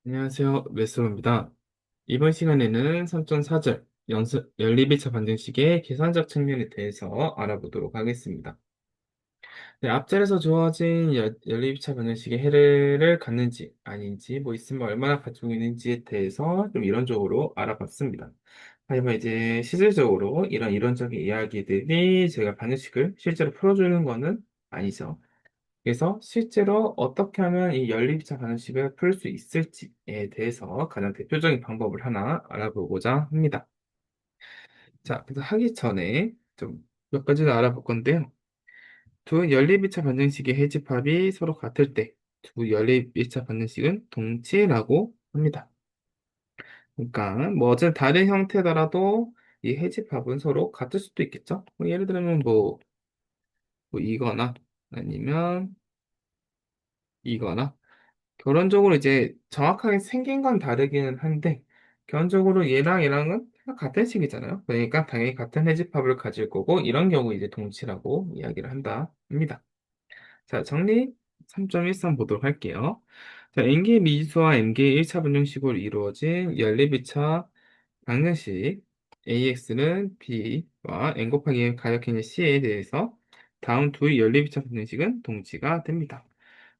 안녕하세요. 메스로입니다. 이번 시간에는 3.4절 연립이차 반증식의 계산적 측면에 대해서 알아보도록 하겠습니다. 네, 앞절에서 주어진 연립이차 반증식의 해를 갖는지 아닌지 뭐 있으면 얼마나 가지고 있는지에 대해서 좀 이론적으로 알아봤습니다. 하지만 이제 실질적으로 이런 이론적인 이야기들이 제가 반증식을 실제로 풀어주는 거는 아니죠. 그래서 실제로 어떻게 하면 이 연립이차 반응식을 풀 수 있을지에 대해서 가장 대표적인 방법을 하나 알아보고자 합니다. 자, 그래서 하기 전에 좀 몇 가지를 알아볼 건데요. 두 연립이차 반응식의 해집합이 서로 같을 때 두 연립이차 반응식은 동치라고 합니다. 그러니까 뭐 어쨌든 다른 형태더라도 이 해집합은 서로 같을 수도 있겠죠. 뭐 예를 들면 뭐 이거나 아니면 이거나 결론적으로 이제 정확하게 생긴 건 다르기는 한데, 결론적으로 얘랑 얘랑은 같은 식이잖아요. 그러니까 당연히 같은 해집합을 가질 거고, 이런 경우 이제 동치라고 이야기를 한다, 합니다. 자, 정리 3.13 보도록 할게요. 자, N개의 미지수와 M개의 1차 분형식으로 이루어진 연립 2차 방정식 AX는 B와 N 곱하기 N 가역행의 C에 대해서 다음 두 연립 2차 분형식은 동치가 됩니다.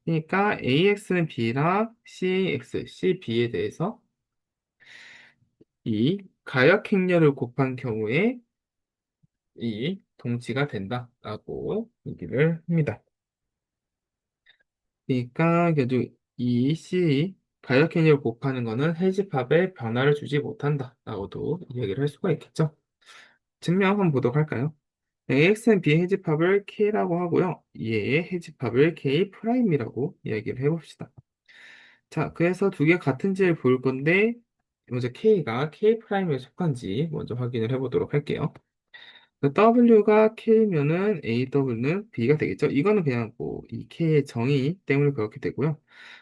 그러니까 AX는 B랑 CAX, CB에 대해서 이 가역행렬을 곱한 경우에 이 동치가 된다라고 얘기를 합니다. 그러니까 계속 이 C 가역행렬을 곱하는 거는 해집합에 변화를 주지 못한다라고도 얘기를 할 수가 있겠죠. 증명 한번 보도록 할까요? AX는 B의 해집합을 K라고 하고요. 얘의 해집합을 K'이라고 이야기를 해봅시다. 자, 그래서 두 개 같은지를 볼 건데, 먼저 K가 K'에 속한지 먼저 확인을 해보도록 할게요. 그 W가 K면은 AW는 B가 되겠죠? 이거는 그냥 뭐, 이 K의 정의 때문에 그렇게 되고요.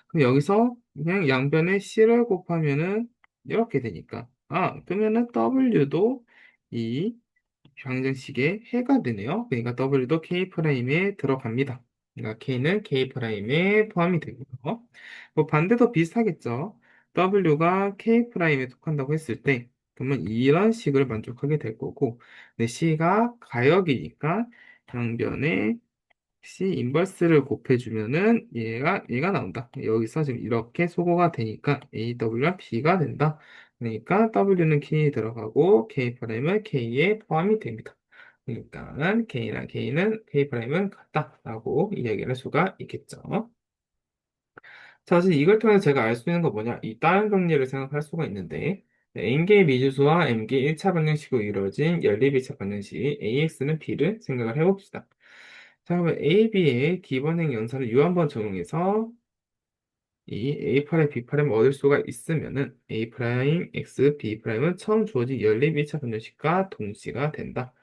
그럼 여기서 그냥 양변에 C를 곱하면은 이렇게 되니까. 아, 그러면은 W도 이 방정식의 해가 되네요. 그러니까 W도 K'에 들어갑니다. 그러니까 K는 K'에 포함이 되고요. 뭐 반대도 비슷하겠죠. W가 K'에 속한다고 했을 때 그러면 이런 식을 만족하게 될 거고 근데 C가 가역이니까 양변에 C 인버스를 곱해주면은 얘가 나온다. 여기서 지금 이렇게 소거가 되니까 AW가 B가 된다. 그러니까 W는 K에 들어가고 K'은 K에 포함이 됩니다. 그러니까 K랑 K는 K'은 같다라고 이야기를 할 수가 있겠죠. 사실 이걸 통해서 제가 알 수 있는 거 뭐냐? 이 다른 정리를 생각할 수가 있는데 N개의 미지수와 M개의 1차 방정식으로 이루어진 연립 2차 방정식 AX는 B를 생각을 해봅시다. 자, 그러면 AB의 기본행 연산을 U 한번 적용해서 이 A', B''을 얻을 수가 있으면은 A', X, B'은 처음 주어진 연립 1차 방정식과 동시가 됩니다.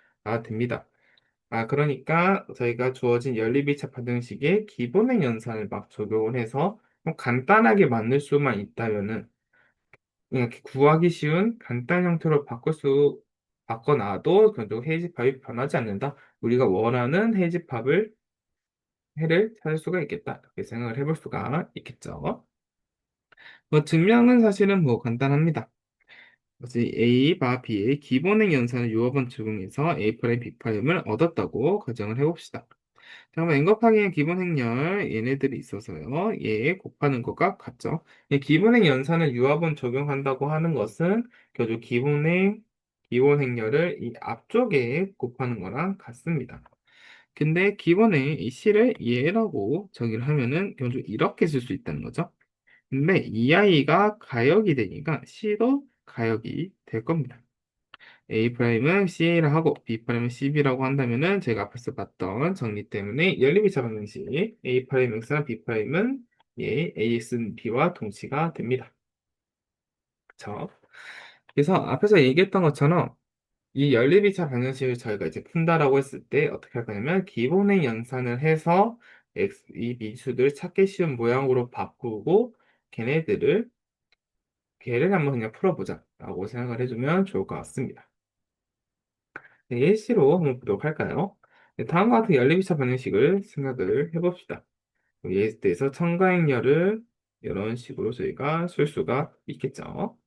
아, 그러니까 저희가 주어진 연립 2차 방정식의 기본행 연산을 막 적용을 해서 좀 간단하게 만들 수만 있다면은 이렇게 구하기 쉬운 간단 형태로 바꿔놔도 결국 해집합이 변하지 않는다. 우리가 원하는 해를 찾을 수가 있겠다. 이렇게 생각을 해볼 수가 있겠죠. 뭐 증명은 사실은 뭐 간단합니다. 그래서 A와 B의 기본행 연산을 유어번 적용해서 A', B'을 얻었다고 가정을 해봅시다. 잠깐만, n 곱하기 기본행렬 얘네들이 있어서요. 얘 곱하는 것과 같죠. 이 기본행 연산을 유합원 적용한다고 하는 것은 결국 기본행렬을 이 앞쪽에 곱하는 거랑 같습니다. 근데 기본에 이 c를 얘라고 정의를 하면은 결국 이렇게 쓸 수 있다는 거죠. 근데 이 아이가 가역이 되니까 c도 가역이 될 겁니다. A'은 CA를 하고 B'은 CB라고 한다면은 제가 앞에서 봤던 정리 때문에 연립이차 방정식 A'X랑 B'은 예, AX는 B와 동치가 됩니다. 그쵸? 그래서 앞에서 얘기했던 것처럼 이 연립이차 방정식을 저희가 이제 푼다라고 했을 때 어떻게 할 거냐면 기본의 연산을 해서 이 미수들 찾기 쉬운 모양으로 바꾸고 걔네들을 걔를 한번 그냥 풀어보자 라고 생각을 해주면 좋을 것 같습니다. 네, 예시로 한번 보도록 할까요? 네, 다음과 같은 연립이차 방정식을 생각을 해봅시다. 예에 대해서 첨가행렬을 이런 식으로 저희가 쓸 수가 있겠죠.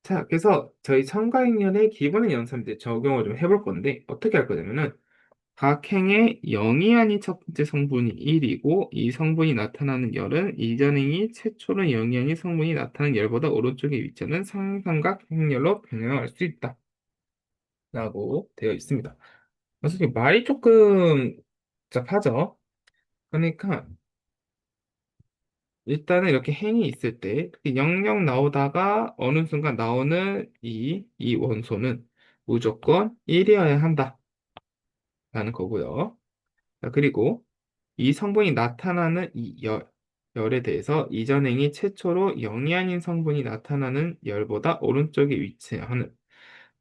자, 그래서 저희 첨가행렬의 기본의 연산들 적용을 좀 해볼 건데 어떻게 할 거냐면은 각 행의 0이 아닌 첫 번째 성분이 1이고 이 성분이 나타나는 열은 이전 행이 최초로 0이 아닌 성분이 나타나는 열보다 오른쪽에 위치하는 상삼각 행렬로 변형할 수 있다. 라고 되어 있습니다. 솔직히 말이 조금 복잡하죠? 그러니까 일단은 이렇게 행이 있을 때 00 나오다가 어느 순간 나오는 이 원소는 무조건 1이어야 한다라는 거고요. 자, 그리고 이 성분이 나타나는 열에 대해서 이전 행이 최초로 0이 아닌 성분이 나타나는 열보다 오른쪽에 위치하는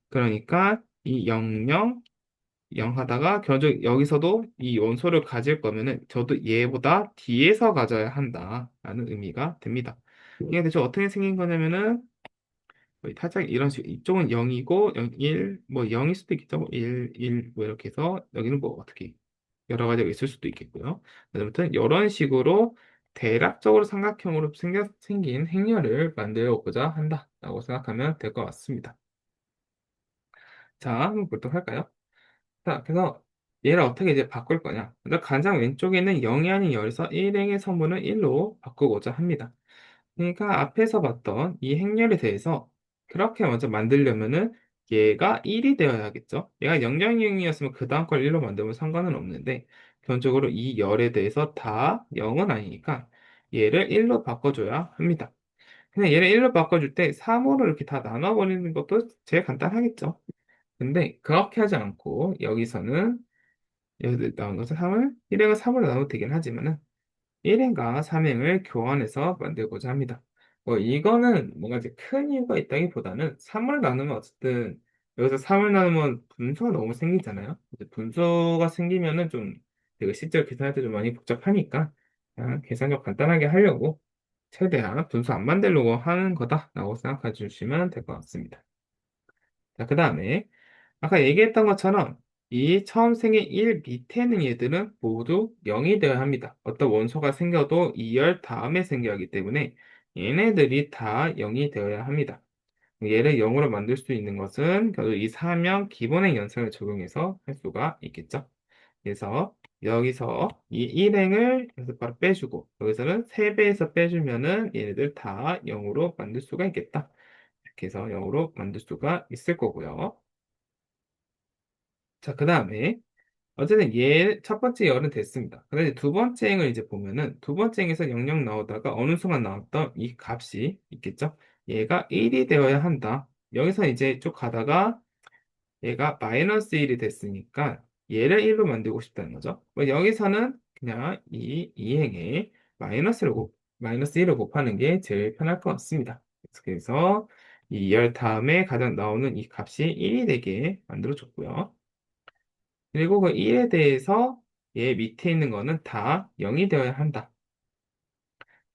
그러니까 이 00, 0 하다가 결국 여기서도 이 원소를 가질 거면은 저도 얘보다 뒤에서 가져야 한다라는 의미가 됩니다. 이게 대체 어떻게 생긴 거냐면은 거의 살짝 이런 식 이쪽은 0이고 0, 1, 뭐 0일 수도 있겠죠. 뭐 1, 1, 뭐 이렇게 해서 여기는 뭐 어떻게 여러 가지가 있을 수도 있겠고요. 아무튼 이런 식으로 대략적으로 삼각형으로 생긴 행렬을 만들어 보고자 한다라고 생각하면 될 것 같습니다. 자, 한번 보도록 할까요? 자, 그래서 얘를 어떻게 이제 바꿀 거냐? 먼저 가장 왼쪽에는 0이 아닌 열에서 1행의 성분을 1로 바꾸고자 합니다. 그러니까 앞에서 봤던 이 행렬에 대해서 그렇게 먼저 만들려면은 얘가 1이 되어야겠죠? 얘가 000이었으면 그 다음 걸 1로 만들면 상관은 없는데 기본적으로 이 열에 대해서 다 0은 아니니까 얘를 1로 바꿔줘야 합니다. 그냥 얘를 1로 바꿔줄 때 3으로 이렇게 다 나눠버리는 것도 제일 간단하겠죠? 근데 그렇게 하지 않고 여기서는 여기 나온 것은 3을 1행과 3으로 나눠도 되긴 하지만은 1행과 3행을 교환해서 만들고자 합니다. 뭐 이거는 뭔가 이제 큰 이유가 있다기보다는 3을 나누면 어쨌든 여기서 3을 나누면 분수가 너무 생기잖아요. 이제 분수가 생기면은 좀 되게 실제로 계산할 때 좀 많이 복잡하니까 그냥 계산력 간단하게 하려고 최대한 분수 안 만들려고 하는 거다라고 생각해 주시면 될 것 같습니다. 자, 그 다음에 아까 얘기했던 것처럼 이 처음 생긴 1 밑에 있는 얘들은 모두 0이 되어야 합니다. 어떤 원소가 생겨도 2열 다음에 생겨야 하기 때문에 얘네들이 다 0이 되어야 합니다. 얘를 0으로 만들 수 있는 것은 결국 이 사면 기본행 연산을 적용해서 할 수가 있겠죠. 그래서 여기서 이 1행을 여기서 바로 빼주고 여기서는 3배에서 빼주면은 얘네들 다 0으로 만들 수가 있겠다. 이렇게 해서 0으로 만들 수가 있을 거고요. 자, 그 다음에 어쨌든 얘 첫 번째 열은 됐습니다. 그런데 두 번째 행을 이제 보면은 두 번째 행에서 00 나오다가 어느 순간 나왔던 이 값이 있겠죠? 얘가 1이 되어야 한다. 여기서 이제 쭉 가다가 얘가 마이너스 1이 됐으니까 얘를 1로 만들고 싶다는 거죠. 뭐 여기서는 그냥 이 행에 마이너스 1을 곱하는 게 제일 편할 것 같습니다. 그래서 이 열 다음에 가장 나오는 이 값이 1이 되게 만들어 줬고요. 그리고 그 1에 대해서 얘 밑에 있는 거는 다 0이 되어야 한다.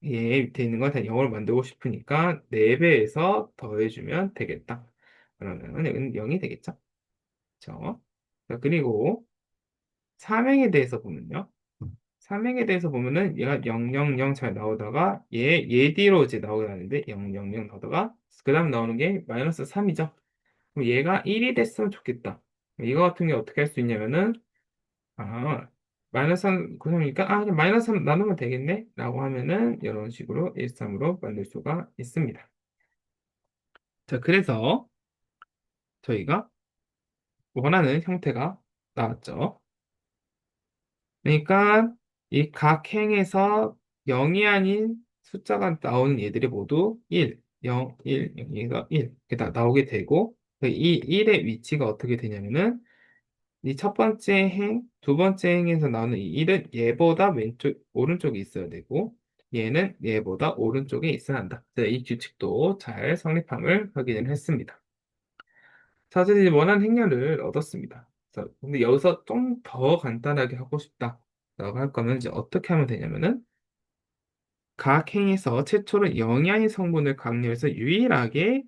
얘 밑에 있는 건 다 0을 만들고 싶으니까 4배에서 더해주면 되겠다. 그러면 여기는 0이 되겠죠? 그쵸? 자, 그리고 삼행에 대해서 보면요. 삼행에 대해서 보면은 얘가 000 잘 나오다가 얘 뒤로 이제 나오게 하는데 000 나오다가 그 다음 나오는 게 마이너스 3이죠. 그럼 얘가 1이 됐으면 좋겠다. 이거 같은 게 어떻게 할 수 있냐면은 아, 마이너스 3 9이니까 그냥 마이너스 3 나누면 되겠네? 라고 하면은 이런 식으로 1, 3으로 만들 수가 있습니다. 자, 그래서 저희가 원하는 형태가 나왔죠. 그러니까 이 각 행에서 0이 아닌 숫자가 나오는 얘들이 모두 1, 0, 1, 0에서 1 이렇게 다 나오게 되고 이 1의 위치가 어떻게 되냐면은 이 첫 번째 행, 두 번째 행에서 나오는 이 1은 얘보다 오른쪽에 있어야 되고, 얘는 얘보다 오른쪽에 있어야 한다. 이 규칙도 잘 성립함을 확인을 했습니다. 자, 어쨌든 이제 원하는 행렬을 얻었습니다. 근데 여기서 좀 더 간단하게 하고 싶다. 라고 할 거면 이제 어떻게 하면 되냐면은, 각 행에서 최초로 영이 아닌 성분을 강렬해서 유일하게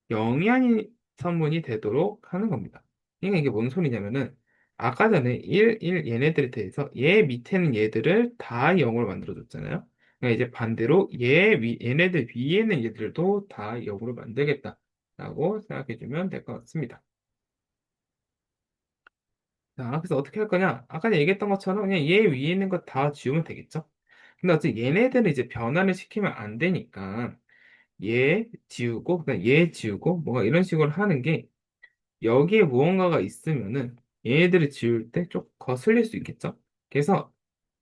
영이 아닌 성분이 되도록 하는 겁니다. 그러니까 이게 뭔 소리냐면은 아까 전에 1, 1 얘네들에 대해서 얘 밑에는 얘들을 다 0으로 만들어줬잖아요. 그러니까 이제 반대로 얘네들 위에 있는 얘들도 다 0으로 만들겠다라고 생각해주면 될 것 같습니다. 자, 그래서 어떻게 할 거냐? 아까 얘기했던 것처럼 그냥 얘 위에 있는 거 다 지우면 되겠죠? 근데 어차피 얘네들은 이제 변환을 시키면 안 되니까 얘 지우고, 그다음 얘 지우고, 뭔가 이런 식으로 하는 게 여기에 무언가가 있으면은 얘네들을 지울 때 좀 거슬릴 수 있겠죠? 그래서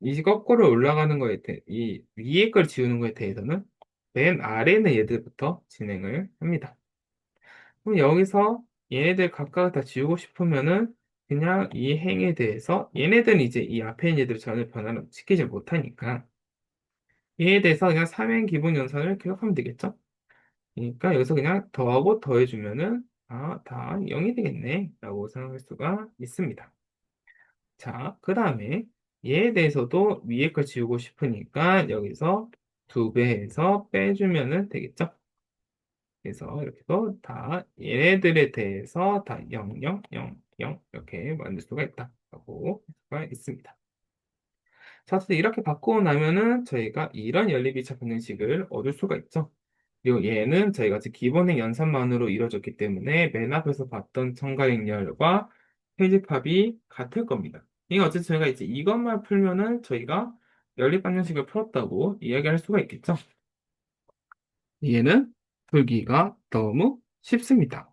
이 거꾸로 올라가는 거에 대해, 이 위에 걸 지우는 거에 대해서는 맨 아래에 있는 얘들부터 진행을 합니다. 그럼 여기서 얘네들 각각 다 지우고 싶으면은 그냥 이 행에 대해서 얘네들은 이제 이 앞에 있는 얘들을 전혀 변화를 시키지 못하니까 얘에 대해서 그냥 삼행 기본 연산을 기억하면 되겠죠? 그러니까 여기서 그냥 더하고 더해주면은 다 0이 되겠네 라고 생각할 수가 있습니다. 자, 그 다음에 얘에 대해서도 위에 걸 지우고 싶으니까 여기서 2배해서 빼주면은 되겠죠? 그래서 이렇게 해서 다 얘네들에 대해서 다 0, 0, 0, 0 이렇게 만들 수가 있다라고 할 수가 있습니다. 자, 어쨌든 이렇게 바꾸고 나면은 저희가 이런 연립이차 방정식을 얻을 수가 있죠. 그리고 얘는 저희가 지금 기본의 연산만으로 이루어졌기 때문에 맨 앞에서 봤던 첨가행렬과 해집합이 같을 겁니다. 이거 어쨌든 저희가 이제 이것만 풀면은 저희가 연립 방정식을 풀었다고 이야기할 수가 있겠죠. 얘는 풀기가 너무 쉽습니다.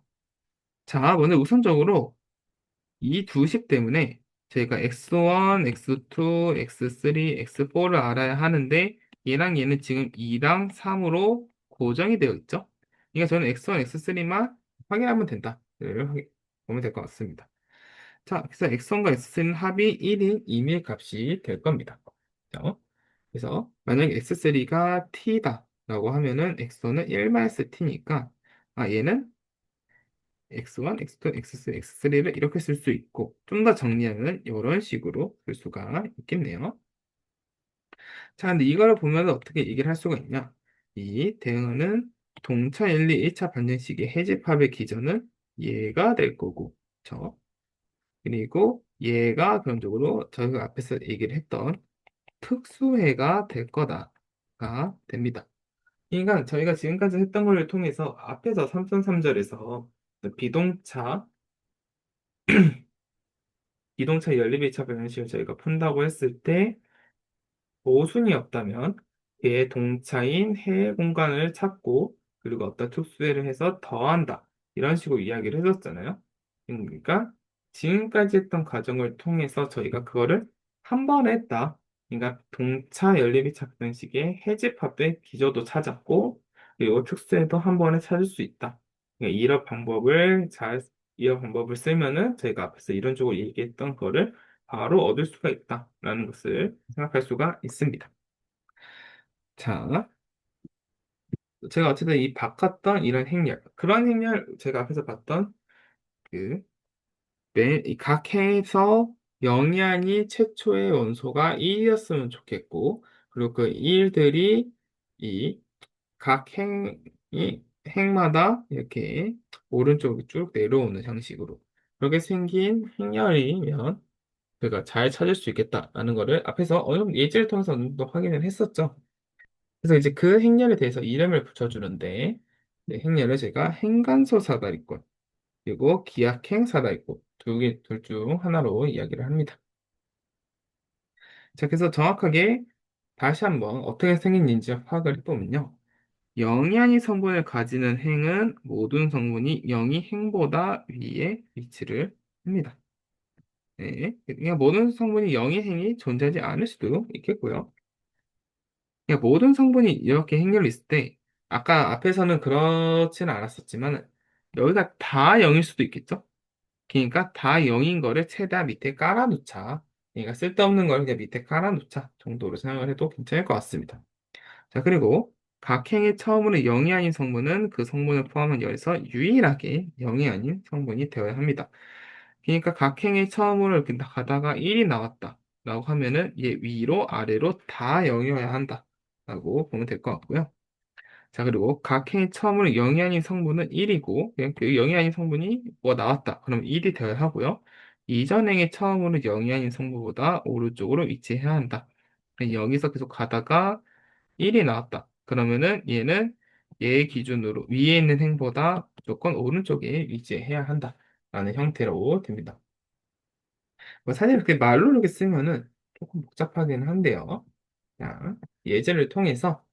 자, 먼저 우선적으로 이 두 식 때문에 저희가 x1, x2, x3, x4를 알아야 하는데 얘랑 얘는 지금 2랑 3으로 고정이 되어 있죠. 그러니까 저는 x1, x3만 확인하면 된다. 보면 될 것 같습니다. 자, 그래서 x1과 x3는 합이 1인 2밀 값이 될 겁니다. 자, 그래서 만약에 x3가 t다 라고 하면은 x1은 1-t니까 얘는 x1, x2, x3, x3를 이렇게 쓸 수 있고 좀 더 정리하면 이런 식으로 쓸 수가 있겠네요. 자, 근데 이거를 보면 어떻게 얘기를 할 수가 있냐? 이 대응하는 동차 연리 1차 반전식의 해집합의 기전은 얘가 될 거고, 그리고 얘가 그런적으로 저희가 앞에서 얘기를 했던 특수해가 될 거다가 됩니다. 그러니까 저희가 지금까지 했던 걸 통해서 앞에서 3.3절에서 비동차 연립일차 방정식을 저희가 푼다고 했을 때 모순이 없다면 걔의 동차인 해의 공간을 찾고 그리고 어떤 특수해를 해서 더한다. 이런 식으로 이야기를 해줬잖아요. 그러니까 지금까지 했던 과정을 통해서 저희가 그거를 한 번에 했다. 그러니까 동차 연립이차 방정식의 해집합의 기저도 찾았고 그리고 특수해도 한 번에 찾을 수 있다. 그러니까 이런 방법을 쓰면은 저희가 앞에서 이론적으로 얘기했던 거를 바로 얻을 수가 있다라는 것을 생각할 수가 있습니다. 자, 제가 어쨌든 이 바꿨던 이런 행렬, 그런 행렬, 제가 앞에서 봤던 그, 이 각해에서 영이안이 최초의 원소가 1이었으면 좋겠고, 그리고 그 1들이 이 각 행마다 이렇게 오른쪽으로 쭉 내려오는 형식으로 그렇게 생긴 행렬이면 우리가 잘 찾을 수 있겠다라는 거를 앞에서 어느 정도 예제를 통해서 어느 정도 확인을 했었죠. 그래서 이제 그 행렬에 대해서 이름을 붙여주는데 네, 행렬을 제가 행간소 사다리꼴 그리고 기약행 사다리꼴 둘 중 하나로 이야기를 합니다. 자, 그래서 정확하게 다시 한번 어떻게 생긴지 파악을 해보면요. 영이 아닌 성분을 가지는 행은 모든 성분이 영이 행보다 위에 위치를 합니다. 네. 그러니까 모든 성분이 영의 행이 존재하지 않을 수도 있겠고요. 그러니까 모든 성분이 이렇게 행렬로 있을 때, 아까 앞에서는 그렇지는 않았었지만, 여기가 다 0일 수도 있겠죠? 그러니까 다 0인 거를 최대한 밑에 깔아놓자. 그러니까 쓸데없는 걸 그냥 밑에 깔아놓자 정도로 생각을 해도 괜찮을 것 같습니다. 자, 그리고 각 행의 처음으로 0이 아닌 성분은 그 성분을 포함한 열에서 유일하게 0이 아닌 성분이 되어야 합니다. 그러니까 각 행의 처음으로 이렇게 가다가 1이 나왔다. 라고 하면은 얘 위로 아래로 다 0이어야 한다. 라고 보면 될 것 같고요. 자, 그리고 각 행의 처음으로 0이 아닌 성분은 1이고, 그냥 그 0이 아닌 성분이 뭐 나왔다. 그럼 1이 되어야 하고요. 이전 행의 처음으로 0이 아닌 성분보다 오른쪽으로 위치해야 한다. 여기서 계속 가다가 1이 나왔다. 그러면은 얘는 얘 기준으로 위에 있는 행보다 무조건 오른쪽에 위치해야 한다. 라는 형태로 됩니다. 뭐 사실 이렇게 말로 이렇게 쓰면은 조금 복잡하긴 한데요. 자, 예제를 통해서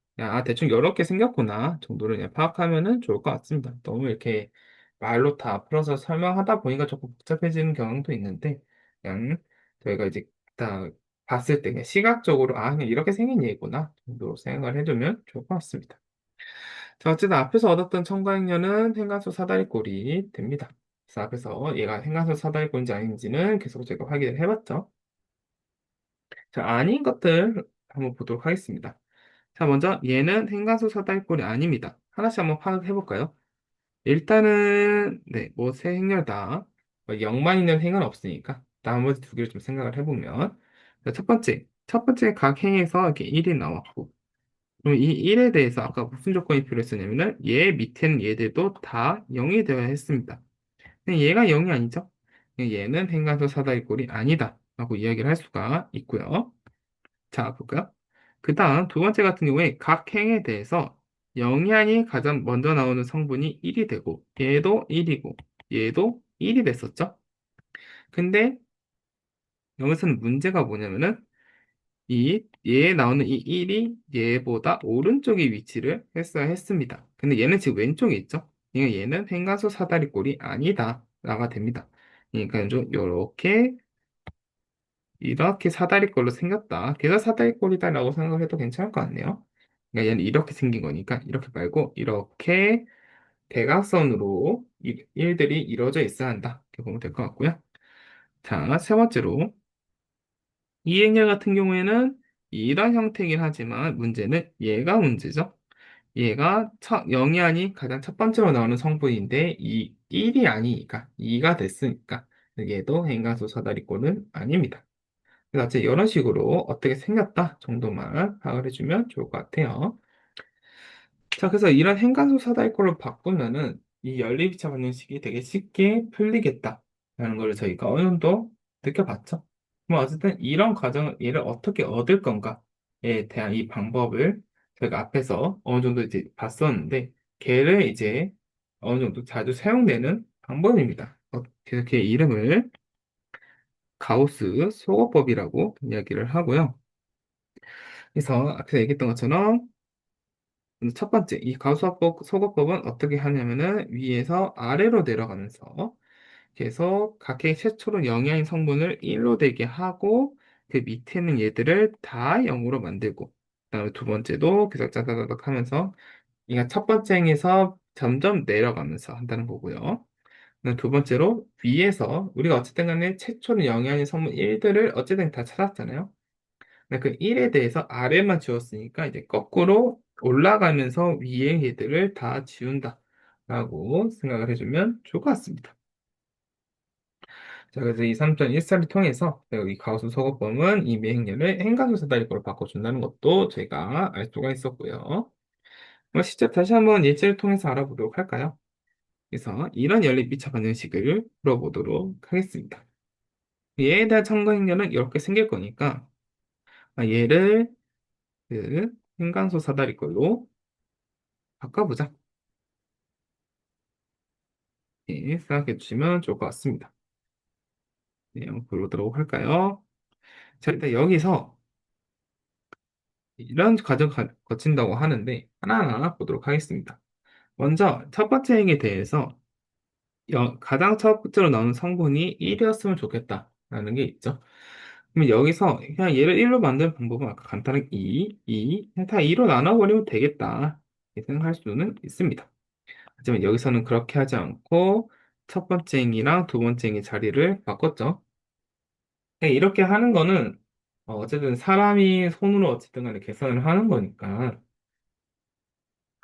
대충 이렇게 생겼구나 정도를 그냥 파악하면은 좋을 것 같습니다. 너무 이렇게 말로 다 풀어서 설명하다 보니까 조금 복잡해지는 경향도 있는데 그냥 저희가 이제 다 봤을 때 그냥 시각적으로 그냥 이렇게 생긴 얘구나 정도로 생각을 해두면 좋을 것 같습니다. 자, 어쨌든 앞에서 얻었던 첨가행렬은 행간소 사다리꼴이 됩니다. 그래서 앞에서 얘가 행간소 사다리꼴인지 아닌지는 계속 제가 확인을 해봤죠. 자, 아닌 것들 한번 보도록 하겠습니다. 자, 먼저 얘는 행간소 사다리꼴이 아닙니다. 하나씩 한번 파악해 볼까요? 일단은 뭐 세 행렬 다 0만 있는 행은 없으니까 나머지 두 개를 좀 생각을 해보면 자, 첫 번째 각 행에서 이렇게 1이 나왔고 그럼 이 1에 대해서 아까 무슨 조건이 필요했었냐면은 얘 밑에는 얘들도 다 0이 되어야 했습니다. 근데 얘가 0이 아니죠? 얘는 행간소 사다리꼴이 아니다 라고 이야기를 할 수가 있고요. 자, 볼까요? 그 다음 두 번째 같은 경우에 각 행에 대해서 영향이 가장 먼저 나오는 성분이 1이 되고 얘도 1이고 얘도 1이 됐었죠? 근데 여기서는 문제가 뭐냐면은 얘에 나오는 이 1이 얘보다 오른쪽에 위치를 했어야 했습니다. 근데 얘는 지금 왼쪽에 있죠? 그러니까 얘는 행간소 사다리꼴이 아니다 라가 됩니다. 그러니까 좀 이렇게 사다리꼴로 생겼다. 그래서 사다리꼴이다라고 생각을 해도 괜찮을 것 같네요. 그러니까 얘는 이렇게 생긴 거니까 이렇게 말고 이렇게 대각선으로 일들이 이루어져 있어야 한다. 이렇게 보면 될 것 같고요. 자, 세 번째로 이행렬 같은 경우에는 이런 형태이긴 하지만 문제는 얘가 문제죠. 얘가 영이안이 가장 첫 번째로 나오는 성분인데 이 1이 아니니까 2가 됐으니까 얘도 행간소 사다리꼴은 아닙니다. 그래서 이제 이런 식으로 어떻게 생겼다 정도만 파악을 해주면 좋을 것 같아요. 자, 그래서 이런 행간소 사다리꼴로 바꾸면은 이 연립이차 방정식이 되게 쉽게 풀리겠다라는 걸 저희가 어느 정도 느껴봤죠. 뭐 어쨌든 이런 과정을 얘를 어떻게 얻을 건가에 대한 이 방법을 저희가 앞에서 어느 정도 이제 봤었는데 걔를 이제 어느 정도 자주 사용되는 방법입니다. 그래서 걔 이름을 가우스 소거법이라고 이야기를 하고요. 그래서 앞에서 얘기했던 것처럼 첫 번째, 이 가우스화법 소거법은 어떻게 하냐면은 위에서 아래로 내려가면서 계속 각각 최초로 영향인 성분을 1로 되게 하고 그 밑에 있는 얘들을 다 0으로 만들고 그다음에 두 번째도 계속 짜다다닥 하면서 그러니까 첫 번째 행에서 점점 내려가면서 한다는 거고요. 그다음 두 번째로 위에서 우리가 어쨌든 간에 최초로 영향인 성분 1들을 어쨌든 다 찾았잖아요. 근데 그 1에 대해서 아래만 지웠으니까 이제 거꾸로 올라가면서 위에 얘들을 다 지운다. 라고 생각을 해주면 좋을 것 같습니다. 자, 그래서 이 3.14를 통해서 내가 이 가우스 소거법은 이 미행렬을 행간소 사다리꼴로 바꿔준다는 것도 저희가 알 수가 있었고요. 그럼 실제 다시 한번 예제를 통해서 알아보도록 할까요? 그래서 이런 연립 미차 방정식을 풀어보도록 하겠습니다. 얘에 대한 첨가 행렬은 이렇게 생길 거니까 얘를 그 행간소 사다리꼴로 바꿔보자. 예, 생각해 주시면 좋을 것 같습니다. 네, 한번 보도록 할까요? 자, 일단 여기서 이런 과정 거친다고 하는데 하나하나 보도록 하겠습니다. 먼저 첫 번째 행에 대해서 가장 첫 번째로 나오는 성분이 1이었으면 좋겠다라는 게 있죠. 그러면 여기서 그냥 얘를 1로 만드는 방법은 아까 간단하게 2, 그냥 다 2로 나눠버리면 되겠다. 이렇게 생각할 수는 있습니다. 하지만 여기서는 그렇게 하지 않고 첫 번째 행이랑 두 번째 행의 자리를 바꿨죠. 이렇게 하는 거는 어쨌든 사람이 손으로 어쨌든 간에 계산을 하는 거니까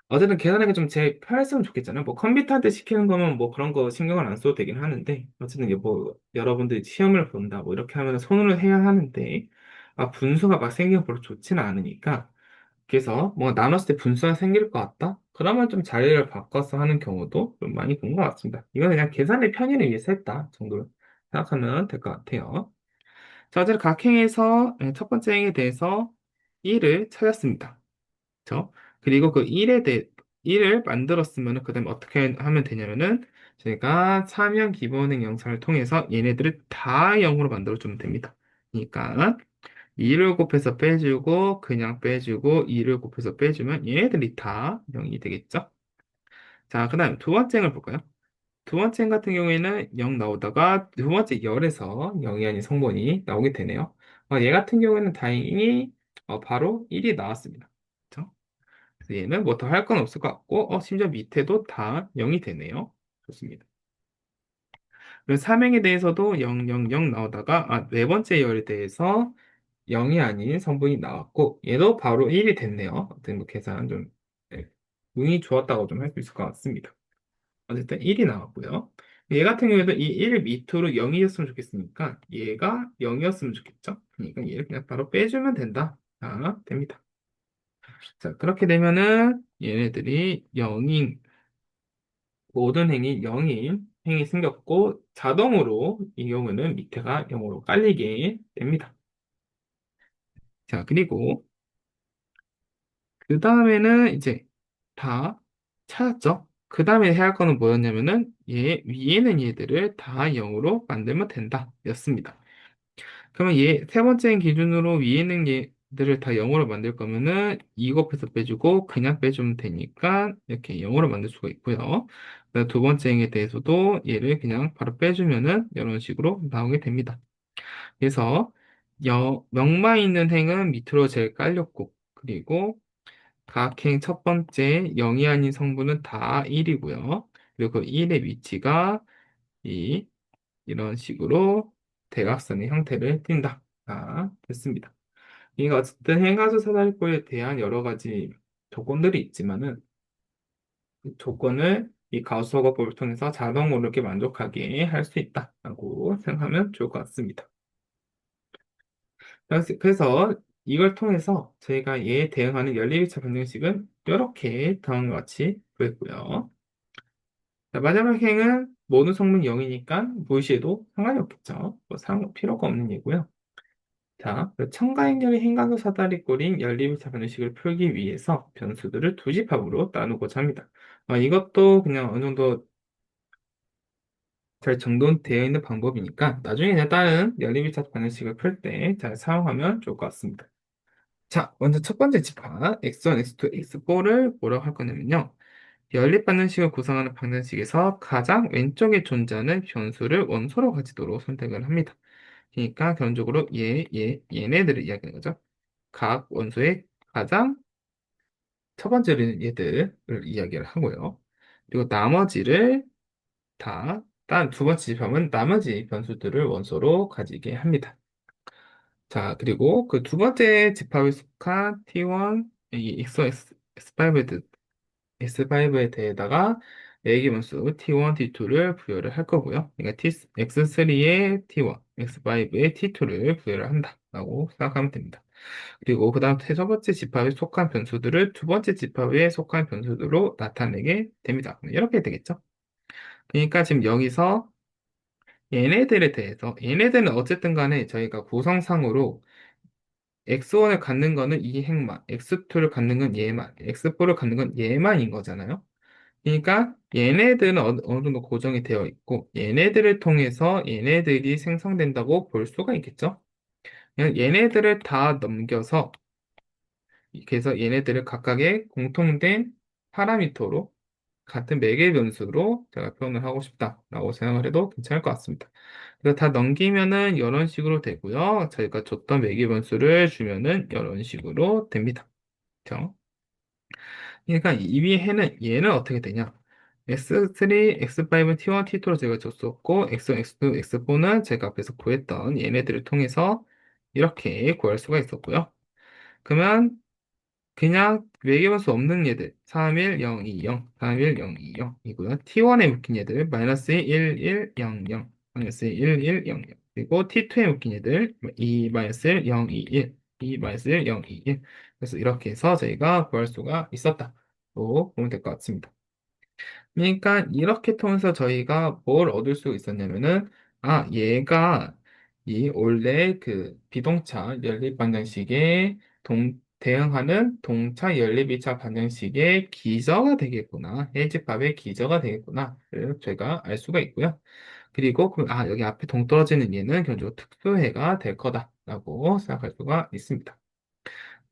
어쨌든 계산하기 좀 제일 편했으면 좋겠잖아요. 뭐 컴퓨터한테 시키는 거면 뭐 그런 거 신경을 안 써도 되긴 하는데 어쨌든 이게 뭐 여러분들이 시험을 본다 뭐 이렇게 하면 손으로 해야 하는데 분수가 막 생기면 별로 좋지는 않으니까 그래서 뭐 나눴을 때 분수가 생길 것 같다? 그러면 좀 자리를 바꿔서 하는 경우도 좀 많이 본 것 같습니다. 이건 그냥 계산의 편의를 위해서 했다 정도로 생각하면 될 것 같아요. 자, 어쨌든 각 행에서 첫 번째 행에 대해서 1을 찾았습니다. 그쵸? 그리고 그 1을 만들었으면 그 다음에 어떻게 하면 되냐면은 제가 사면 기본행 영상을 통해서 얘네들을 다 0으로 만들어주면 됩니다. 그러니까 2를 곱해서 빼주고 그냥 빼주고 2를 곱해서 빼주면 얘네들이 다 0이 되겠죠? 자, 그 다음 두 번째 걸 볼까요? 두 번째 같은 경우에는 0 나오다가 두 번째 열에서 0이 아닌 성분이 나오게 되네요. 얘 같은 경우에는 다행히 바로 1이 나왔습니다. 그쵸? 그래서 얘는 뭐 더 할 건 없을 것 같고 심지어 밑에도 다 0이 되네요. 좋습니다. 그래서 삼행에 대해서도 0, 0, 0 나오다가 네 번째 열에 대해서 0이 아닌 성분이 나왔고 얘도 바로 1이 됐네요. 어떤 뭐 계산 좀 네, 운이 좋았다고 좀 할 수 있을 것 같습니다. 어쨌든 1이 나왔고요. 얘 같은 경우에도 이 1 밑으로 0이었으면 좋겠으니까 얘가 0이었으면 좋겠죠. 그러니까 얘를 그냥 바로 빼주면 된다. 자, 됩니다. 자, 그렇게 되면은 얘네들이 0인 모든 행이 0인 행이 생겼고 자동으로 이 경우는 밑에가 0으로 깔리게 됩니다. 자, 그리고 그 다음에는 이제 다 찾았죠? 그 다음에 해야 할 거는 뭐였냐면은 얘 위에 있는 얘들을 다 0으로 만들면 된다 였습니다. 그러면 얘 세 번째 기준으로 위에 있는 얘들을 다 0으로 만들 거면은 이 곱해서 빼주고 그냥 빼주면 되니까 이렇게 0으로 만들 수가 있고요. 그다음 두 번째 행에 대해서도 얘를 그냥 바로 빼주면은 이런 식으로 나오게 됩니다. 그래서 명만 있는 행은 밑으로 제일 깔렸고 그리고 각행 첫 번째 0이 아닌 성분은 다 1이고요. 그리고 그 1의 위치가 이런 식으로 대각선의 형태를 띈다. 됐습니다. 이게 어쨌든 행가수 사다리꼴에 대한 여러 가지 조건들이 있지만은 그 조건을 이 가우스-호거법을 통해서 자동으로 이렇게 만족하게 할 수 있다라고 생각하면 좋을 것 같습니다. 그래서 이걸 통해서 저희가 얘에 대응하는 연립일차 방정식은 이렇게 다음과 같이 구했고요. 자, 마지막 행은 모든 성분 0이니까 무시해도 상관이 없겠죠. 필요가 없는 얘고요. 자, 그 첨가행렬의 행간호 사다리꼴인 연립일차 방정식을 풀기 위해서 변수들을 두 집합으로 나누고자 합니다. 이것도 그냥 어느 정도 잘 정돈되어 있는 방법이니까 나중에 그냥 다른 연립일차 방정식을 풀 때 잘 사용하면 좋을 것 같습니다. 자, 먼저 첫 번째 집합 x1, x2, x4를 뭐라고 할 거냐면요. 연립방정식을 구성하는 방정식에서 가장 왼쪽에 존재하는 변수를 원소로 가지도록 선택을 합니다. 그러니까 결론적으로 얘네들을 이야기하는 거죠. 각 원소의 가장 첫 번째는 얘들을 이야기를 하고요. 그리고 나머지를 단 두 번째 집합은 나머지 변수들을 원소로 가지게 합니다. 자, 그리고 그 두 번째 집합에 속한 T1, 이 S5에 대해다가 얘기분수 T1, T2를 부여를 할 거고요. 그러니까 X3에 T1, X5에 T2를 부여를 한다라고 생각하면 됩니다. 그리고 그 다음 세 번째 집합에 속한 변수들을 두 번째 집합에 속한 변수들로 나타내게 됩니다. 이렇게 되겠죠? 그러니까 지금 여기서 얘네들에 대해서 얘네들은 어쨌든 간에 저희가 구성상으로 X1을 갖는 거는 이 행만, X2를 갖는 건 얘만, X4를 갖는 건 얘만인 거잖아요. 그러니까 얘네들은 어느 정도 고정이 되어 있고 얘네들을 통해서 얘네들이 생성된다고 볼 수가 있겠죠. 그냥 얘네들을 다 넘겨서 그래서 얘네들을 각각의 공통된 파라미터로 같은 매개 변수로 제가 표현을 하고 싶다라고 생각을 해도 괜찮을 것 같습니다. 그래서 다 넘기면은 이런 식으로 되고요. 저희가 줬던 매개 변수를 주면은 이런 식으로 됩니다. 그렇죠? 그러니까 이 위에 얘는 어떻게 되냐? S3, X5은 T1, T2로 제가 줬었고, X1, X2, X4는 제가 앞에서 구했던 얘네들을 통해서 이렇게 구할 수가 있었고요. 그러면 그냥 매개변 수 없는 얘들 3, 1, 0, 2, 0, 3, 1, 0, 2, 0이고요. T1에 묶인 얘들 마이너스 1, 1, 0, 0, 마이너스 1, 1, 0, 0 그리고 T2에 묶인 얘들 2, 마이너스 1, 0, 2, 1, 2, 마이너스 1, 0, 2, 1 그래서 이렇게 해서 저희가 구할 수가 있었다고 보면 될 것 같습니다. 그러니까 이렇게 통해서 저희가 뭘 얻을 수 있었냐면은 얘가 이 원래 그 비동차 연립 방정식의 대응하는 동차 연립 2차 방정식의 기저가 되겠구나. 해집합의 기저가 되겠구나를 저희가 알 수가 있고요. 그리고 여기 앞에 동떨어지는 얘는 견주로 특수해가 될 거다라고 생각할 수가 있습니다.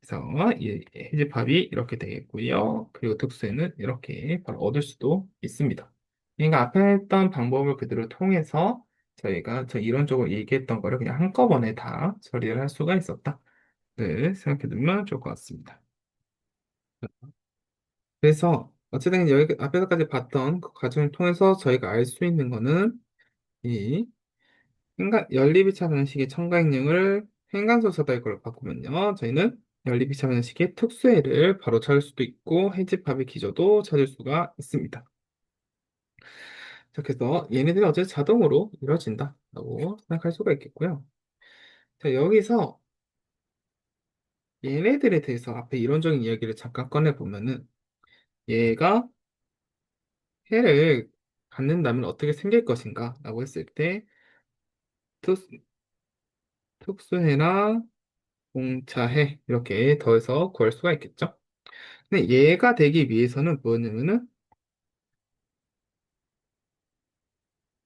그래서 이 해집합이 이렇게 되겠고요. 그리고 특수해는 이렇게 바로 얻을 수도 있습니다. 그러니까 앞에 했던 방법을 그대로 통해서 저희가 저 이론적으로 얘기했던 거를 그냥 한꺼번에 다 처리를 할 수가 있었다. 네, 생각해두면 좋을 것 같습니다. 그래서 어쨌든 여기 앞에서까지 봤던 그 과정을 통해서 저희가 알 수 있는 거는 이 연립이차 방식의 첨가행령을 행간소 서다이걸로 바꾸면요. 저희는 연립이차 방식의 특수해를 바로 찾을 수도 있고 해집합의 기저도 찾을 수가 있습니다. 자, 그래서 얘네들이 어쨌든 자동으로 이루어진다라고 생각할 수가 있겠고요. 자, 여기서 얘네들에 대해서 앞에 이론적인 이야기를 잠깐 꺼내보면은 얘가 해를 갖는다면 어떻게 생길 것인가 라고 했을 때 특, 특수해나 공차해 이렇게 더해서 구할 수가 있겠죠. 근데 얘가 되기 위해서는 뭐냐면은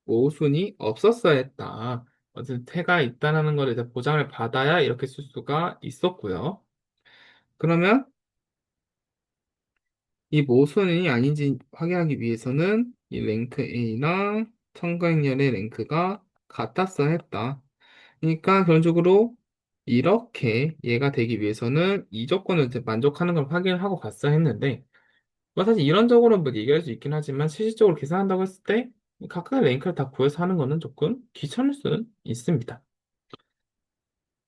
모순이 없었어야 했다. 어쨌든 태가 있다는 걸 이제 보장을 받아야 이렇게 쓸 수가 있었고요. 그러면 이 모순이 아닌지 확인하기 위해서는 이 랭크 A나 첨가행렬의 랭크가 같았어야 했다. 그러니까 결론적으로 이렇게 얘가 되기 위해서는 이 조건을 이제 만족하는 걸 확인을 하고 갔어야 했는데 뭐 사실 이론적으로 뭐 얘기할 수 있긴 하지만 실질적으로 계산한다고 했을 때 각각의 랭크를 다 구해서 하는 거는 조금 귀찮을 수는 있습니다.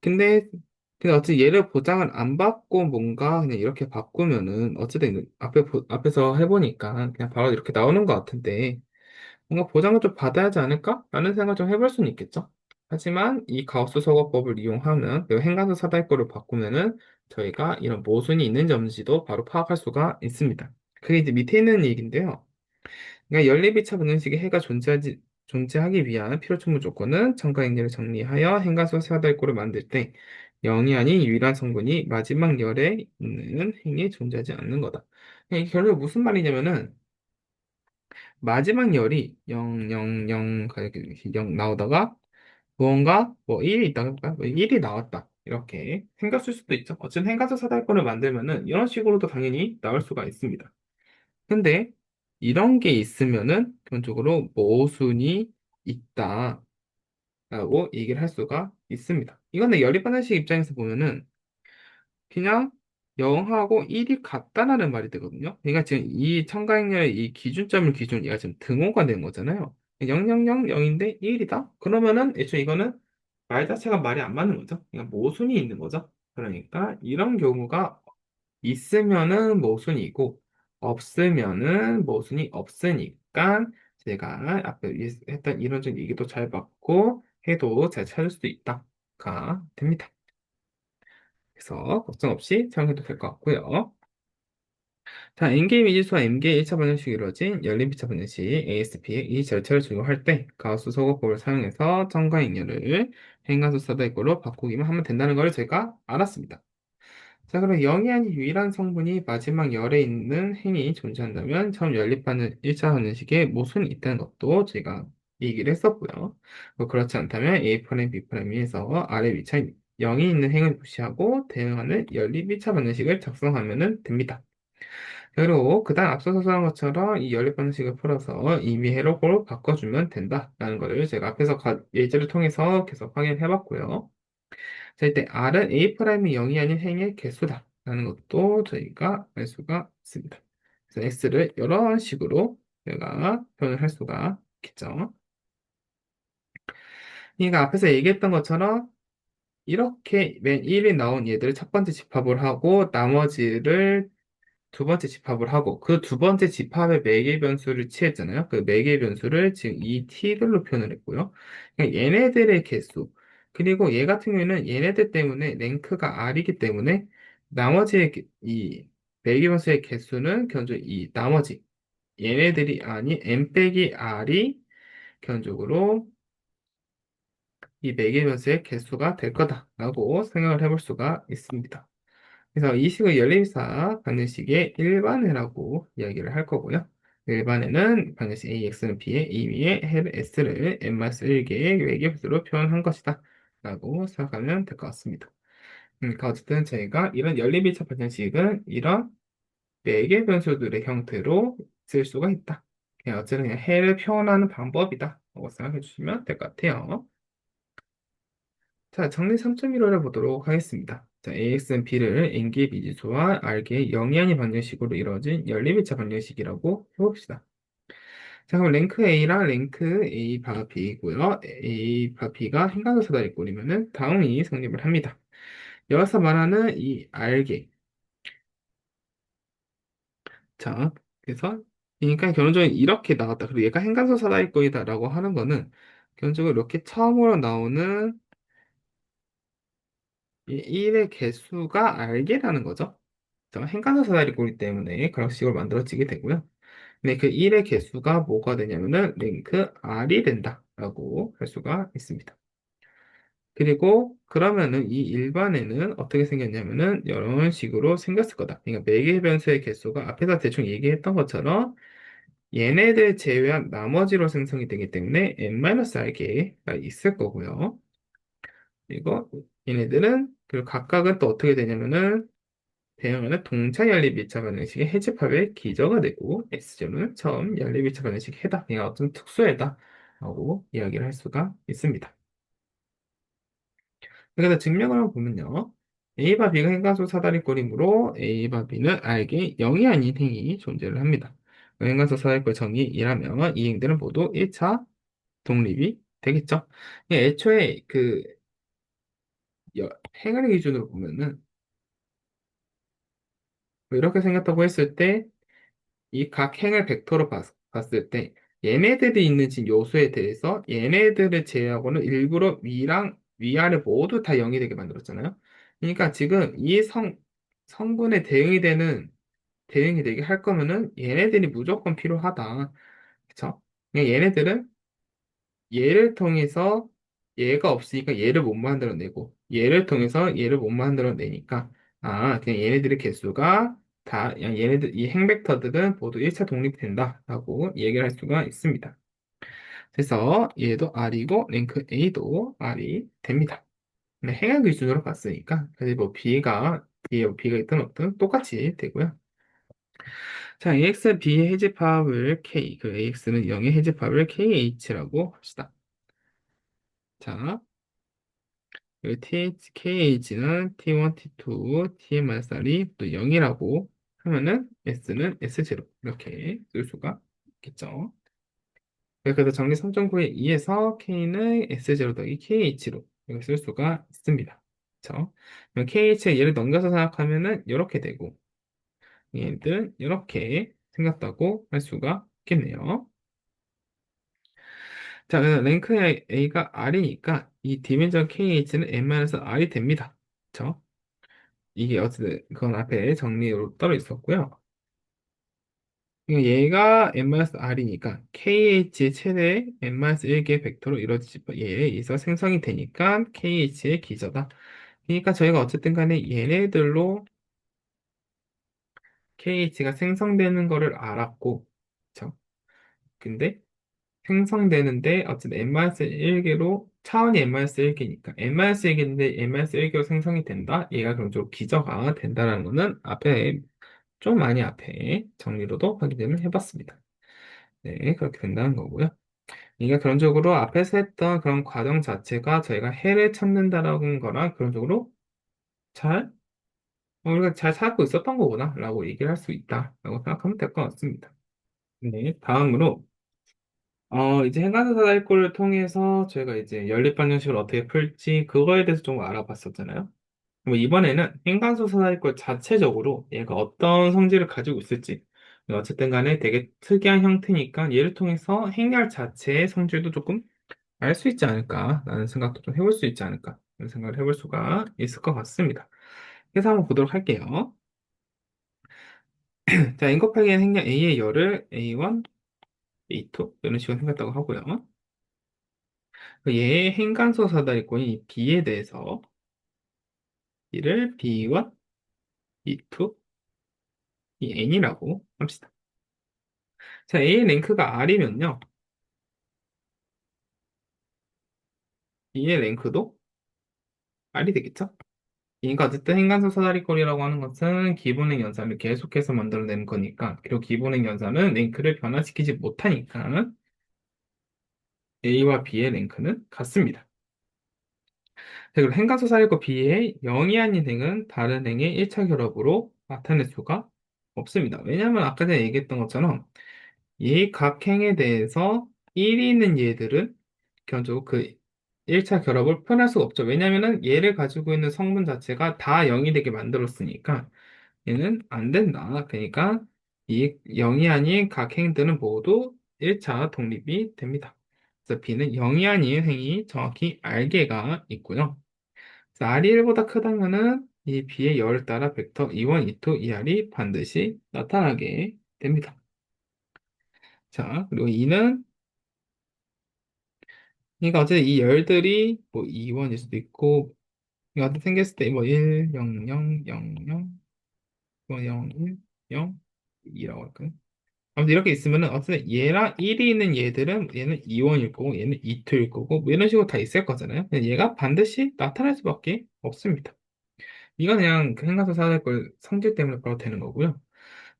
근데 어쨌든 얘를 보장을 안 받고 뭔가 그냥 이렇게 바꾸면은 어쨌든 앞에서 해보니까 그냥 바로 이렇게 나오는 것 같은데 뭔가 보장을 좀 받아야 하지 않을까? 라는 생각을 좀 해볼 수는 있겠죠. 하지만 이 가우스 소거법을 이용하면 그 행간소 사다리꼴을 바꾸면은 저희가 이런 모순이 있는지 없는지도 바로 파악할 수가 있습니다. 그게 이제 밑에 있는 얘기인데요. 그러니까 연립이차 분연식의 해가 존재하기 위한 필요충분 조건은 첨가행렬을 정리하여 행간소 사다리꼴을 만들 때 0이 아닌 유일한 성분이 마지막 열에 있는 행이 존재하지 않는 거다. 그러니까 이게 결국 무슨 말이냐면은 마지막 열이 0, 0, 0, 0 나오다가 무언가 뭐 1이 있다가 뭐 1이 나왔다. 이렇게 생겼을 수도 있죠. 어쨌든 행간소 사다리권을 만들면은 이런 식으로도 당연히 나올 수가 있습니다. 근데 이런 게 있으면은 기본적으로 모순이 있다라고 얘기를 할 수가 있습니다. 이거는 연립반응식 입장에서 보면은 그냥 0하고 1이 같다라는 말이 되거든요. 그러니까 지금 이 첨가행렬의 이 기준점을 기준 얘가 지금 등호가 된 거잖아요. 0, 0, 0, 0인데 1이다? 그러면은 애초에 이거는 말 자체가 말이 안 맞는 거죠. 그러니까 모순이 있는 거죠. 그러니까 이런 경우가 있으면은 모순이고 없으면은 모순이 없으니까 제가 앞에 했던 이론적 얘기도 잘 받고 해도 잘 찾을 수도 있다가 됩니다. 그래서 걱정 없이 사용해도 될 것 같고요. 자, N개의 미지수와 M개의 1차 방정식이 이루어진 열린 피차 방정식 ASP의 이 절차를 적용할 때 가우스 소거법을 사용해서 점과 행렬을 행간수 사다이꼴로 바꾸기만 하면 된다는 걸 제가 알았습니다. 자, 그럼 0이 아닌 유일한 성분이 마지막 열에 있는 행이 존재한다면 처음 연립하는 1차 방정식에 모순이 있다는 것도 제가 얘기를 했었고요. 뭐 그렇지 않다면 A', B'에서 아래 위치한 0이 있는 행을 무시하고 대응하는 연립 1차 방정식을 작성하면 됩니다. 그리고 그다음 앞서서 설한 것처럼 이 연립 방식을 풀어서 이미 해로로 바꿔주면 된다라는 것을 제가 앞에서 예제를 통해서 계속 확인해 봤고요. 자, 이때 R은 A'이 0이 아닌 행의 개수다라는 것도 저희가 알 수가 있습니다. 그래서 X를 이런 식으로 제가 표현을 할 수가 있겠죠. 그러니까 앞에서 얘기했던 것처럼 이렇게 맨 1이 나온 얘들을 첫 번째 집합을 하고 나머지를 두 번째 집합을 하고 그 두 번째 집합의 매개 변수를 취했잖아요. 그 매개 변수를 지금 이 t들로 표현을 했고요. 그러니까 얘네들의 개수 그리고 얘 같은 경우에는 얘네들 때문에 랭크가 r이기 때문에 나머지의 이 매개 변수의 개수는 견적 이 나머지 얘네들이 아닌 m 빼기 r이 견적으로 이 매개 변수의 개수가 될 거다라고 생각을 해볼 수가 있습니다. 그래서 이 식을 연립사 방정식의 일반회라고 이야기를 할 거고요. 일반회는 방정식 AX는 B의 이 위에 해를 S를 n-1개의 외계분수로 표현한 것이다. 라고 생각하면 될 것 같습니다. 그러니까 어쨌든 저희가 이런 연립이차 방정식은 이런 외계 변수들의 형태로 쓸 수가 있다. 그냥 어쨌든 그냥 해를 표현하는 방법이다. 라고 생각해 주시면 될 것 같아요. 자, 정리 3.15를 보도록 하겠습니다. 자, AX는 B를 N개의 미지수와 R개의 영이 아닌 방정식으로 이루어진 연립일차 방정식이라고 해봅시다. 자, 그럼 랭크 A랑 랭크 A 바 B이고요. A 바 B가 행간도 사다리꼴이면은 다음이 성립을 합니다. 여기서 말하는 이 R개. 자, 그래서 그러니까 결론적으로 이렇게 나왔다. 그리고 얘가 행간소 사다리꼴이다라고 하는 거는 결론적으로 이렇게 처음으로 나오는 이 1의 개수가 알게라는 거죠. 행간소 사다리꼴이기 때문에 그런 식으로 만들어지게 되고요. 근데 그 1의 개수가 뭐가 되냐면은 랭크 R이 된다라고 할 수가 있습니다. 그리고 그러면은 이 일반에는 어떻게 생겼냐면은 이런 식으로 생겼을 거다. 그러니까 매개 변수의 개수가 앞에서 대충 얘기했던 것처럼 얘네들 제외한 나머지로 생성이 되기 때문에 n-r개가 있을 거고요. 그리고 얘네들은 그리고 각각은 또 어떻게 되냐면은 대응하는 동차 연립 2차 반응식의 해집합의 기저가 되고 S조는 처음 연립 2차 반응식 해다. 그냥 어떤 특수해다 라고 이야기를 할 수가 있습니다. 그래서 증명을 한번 보면요. A와 B가 행간소 사다리꼴이므로 A와 B는 알게 0이 아닌 행이 존재를 합니다. 행간소 사다리꼴 정의이라면 이 행들은 모두 1차 독립이 되겠죠. 애초에 그 행을 기준으로 보면은 뭐 이렇게 생겼다고 했을 때 이 각 행을 벡터로 봤을 때 얘네들이 있는 지금 요소에 대해서 얘네들을 제외하고는 일부러 위랑 위아래 모두 다 0이 되게 만들었잖아요. 그러니까 지금 이 성분에 대응이 되게 할 거면은 얘네들이 무조건 필요하다. 그쵸? 그냥 얘네들은 얘를 통해서 얘가 없으니까 얘를 못 만들어내고 얘를 통해서 얘를 못 만들어내니까 그냥 얘네들의 개수가 다 그냥 얘네들 이 행벡터들은 모두 1차 독립된다라고 얘기를 할 수가 있습니다. 그래서 얘도 R이고 랭크 A도 R이 됩니다. 근데 행을 기준으로 봤으니까 그래서 뭐 B가 있든 없든 똑같이 되고요. 자, AX, B의 해집합을 K, 그 AX는 0의 해집합을 KH라고 합시다. 자, 여기 KH는 T1, T2, TM-R이 또 0이라고 하면은 S는 S0 이렇게 쓸 수가 있겠죠. 그래서 정리 3.9의 2에서 K는 S0 더하기 KH로 이렇게 쓸 수가 있습니다. 그렇죠? KH의 얘를 넘겨서 생각하면은 이렇게 되고 얘들은 이렇게 생겼다고 할 수가 있겠네요. 자, 그래서 랭크 A가 R이니까 이 디멘전 KH는 n-R이 됩니다. 그렇죠? 이게 어쨌든 그건 앞에 정리로 떨어 있었고요. 그러니까 얘가 n-r이니까 kh 최대 n-1개 벡터로 이루어지지 얘에 의해서 생성이 되니까 kh의 기저다. 그러니까 저희가 어쨌든 간에 얘네들로 kh가 생성되는 거를 알았고, 그쵸? 근데 생성되는데 어쨌든 n-1개로 차원이 n-1개니까 n-1개인데 n-1개로 생성이 된다. 얘가 그럼 좀 기저가 된다는 거는 앞에 좀 많이 앞에 정리로도 확인을 해봤습니다. 네, 그렇게 된다는 거고요. 그러니까 그런 쪽으로 앞에서 했던 그런 과정 자체가 저희가 해를 찾는다라는 거랑 그런 쪽으로 잘, 우리가 잘 살고 있었던 거구나 라고 얘기를 할 수 있다라고 생각하면 될 것 같습니다. 네, 다음으로 이제 행간사 사다리꼴을 통해서 저희가 이제 연립방정식을 어떻게 풀지 그거에 대해서 좀 알아봤었잖아요. 그럼 이번에는 행간소 사다리꼴 자체적으로 얘가 어떤 성질을 가지고 있을지 어쨌든 간에 되게 특이한 형태니까 얘를 통해서 행렬 자체의 성질도 조금 알 수 있지 않을까라는 생각도 좀 해볼 수 있지 않을까 라는 생각을 해볼 수가 있을 것 같습니다. 그래서 한번 보도록 할게요. 자, n 곱하기 n 행렬 A의 열을 A1, A2 이런 식으로 생겼다고 하고요. 얘의 행간소 사다리꼴인 이 B에 대해서 이를 B1, E2, 이 N이라고 합시다. 자, A의 랭크가 R이면요. E의 랭크도 R이 되겠죠? 그러니까 어쨌든 행간소 사다리꼴이라고 하는 것은 기본행 연산을 계속해서 만들어내는 거니까, 그리고 기본행 연산은 랭크를 변화시키지 못하니까 A와 B의 랭크는 같습니다. 그리고 행간소 사다리꼴 B의 0이 아닌 행은 다른 행의 1차 결합으로 나타낼 수가 없습니다. 왜냐하면 아까 전에 얘기했던 것처럼 이 각 행에 대해서 1이 있는 얘들은 기본적으로 그 1차 결합을 표현할 수가 없죠. 왜냐하면 얘를 가지고 있는 성분 자체가 다 0이 되게 만들었으니까 얘는 안 된다. 그러니까 이 0이 아닌 각 행들은 모두 1차 독립이 됩니다. 그래서 B는 0이 아닌 행이 정확히 R개가 있고요. 그래서 R이 1보다 크다면은 이 B의 열을 따라 벡터 E1, E2, ER이 반드시 나타나게 됩니다. 자, 그리고 E는 그러니까 어쨌든 이 열들이 뭐 E1일 수도 있고 이거 어떻게 생겼을 때 뭐 1, 0, 0, 0, 0, 뭐 0, 1, 0, 2라고 할까요? 아무튼 이렇게 있으면은 어쨌든 얘랑 1이 있는 얘들은 얘는 E1일 거고 얘는 E2일 거고 뭐 이런 식으로 다 있을 거잖아요. 근데 얘가 반드시 나타날 수밖에 없습니다. 이건 그냥 그 행간소 사될 걸 성질 때문에 바로 되는 거고요.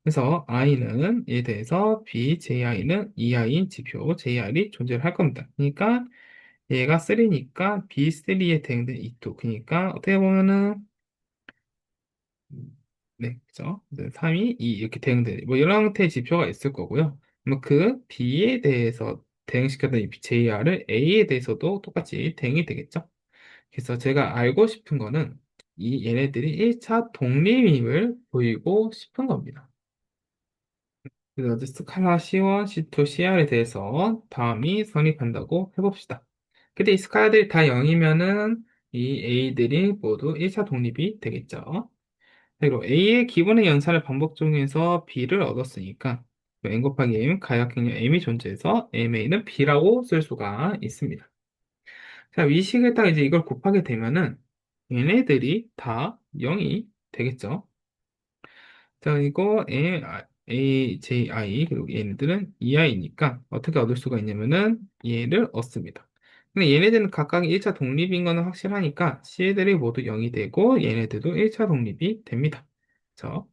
그래서 i는 얘에 대해서 b, ji는 ei인 지표 jir이 존재를 할 겁니다. 그러니까 얘가 3니까 B3에 대응된 E2. 그러니까 어떻게 보면은 네, 그죠? 3이 2 이렇게 대응되는 뭐 이런 형태의 지표가 있을 거고요. 뭐 그 B에 대해서 대응시켰던 이 JR을 A에 대해서도 똑같이 대응이 되겠죠. 그래서 제가 알고 싶은 거는 이 얘네들이 1차 독립임을 보이고 싶은 겁니다. 그래서 어제 스칼라 C1, C2, CR에 대해서 다음이 성립한다고 해봅시다. 근데 이 스칼라들이 다 0이면은 이 A들이 모두 1차 독립이 되겠죠. 그리고 A의 기본의 연산을 반복 중에서 B를 얻었으니까 N 곱하기 M, 가역행렬 M이 존재해서 MA는 B라고 쓸 수가 있습니다. 자, 위식에다가 이제 이걸 곱하게 되면은 얘네들이 다 0이 되겠죠. 자, 이거 A, J, I, 그리고 얘네들은 EI니까 어떻게 얻을 수가 있냐면은 얘를 얻습니다. 근데 얘네들은 각각 1차 독립인 거는 확실하니까 C들이 모두 0이 되고 얘네들도 1차 독립이 됩니다. 그렇죠?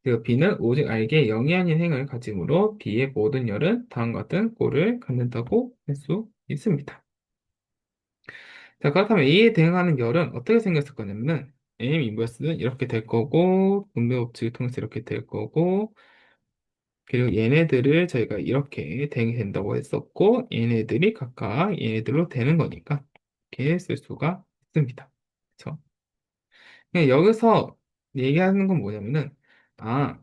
그리고 B는 오직 알게 0이 아닌 행을 가지므로 B의 모든 열은 다음과 같은 꼴을 갖는다고 할 수 있습니다. 자, 그렇다면 A에 대응하는 열은 어떻게 생겼을 거냐면은 M 인버스는 이렇게 될 거고 분배 법칙을 통해서 이렇게 될 거고 그리고 얘네들을 저희가 이렇게 대응이 된다고 했었고 얘네들이 각각 얘네들로 되는 거니까 이렇게 쓸 수가 있습니다. 그렇죠? 그냥 여기서 얘기하는 건 뭐냐면은 아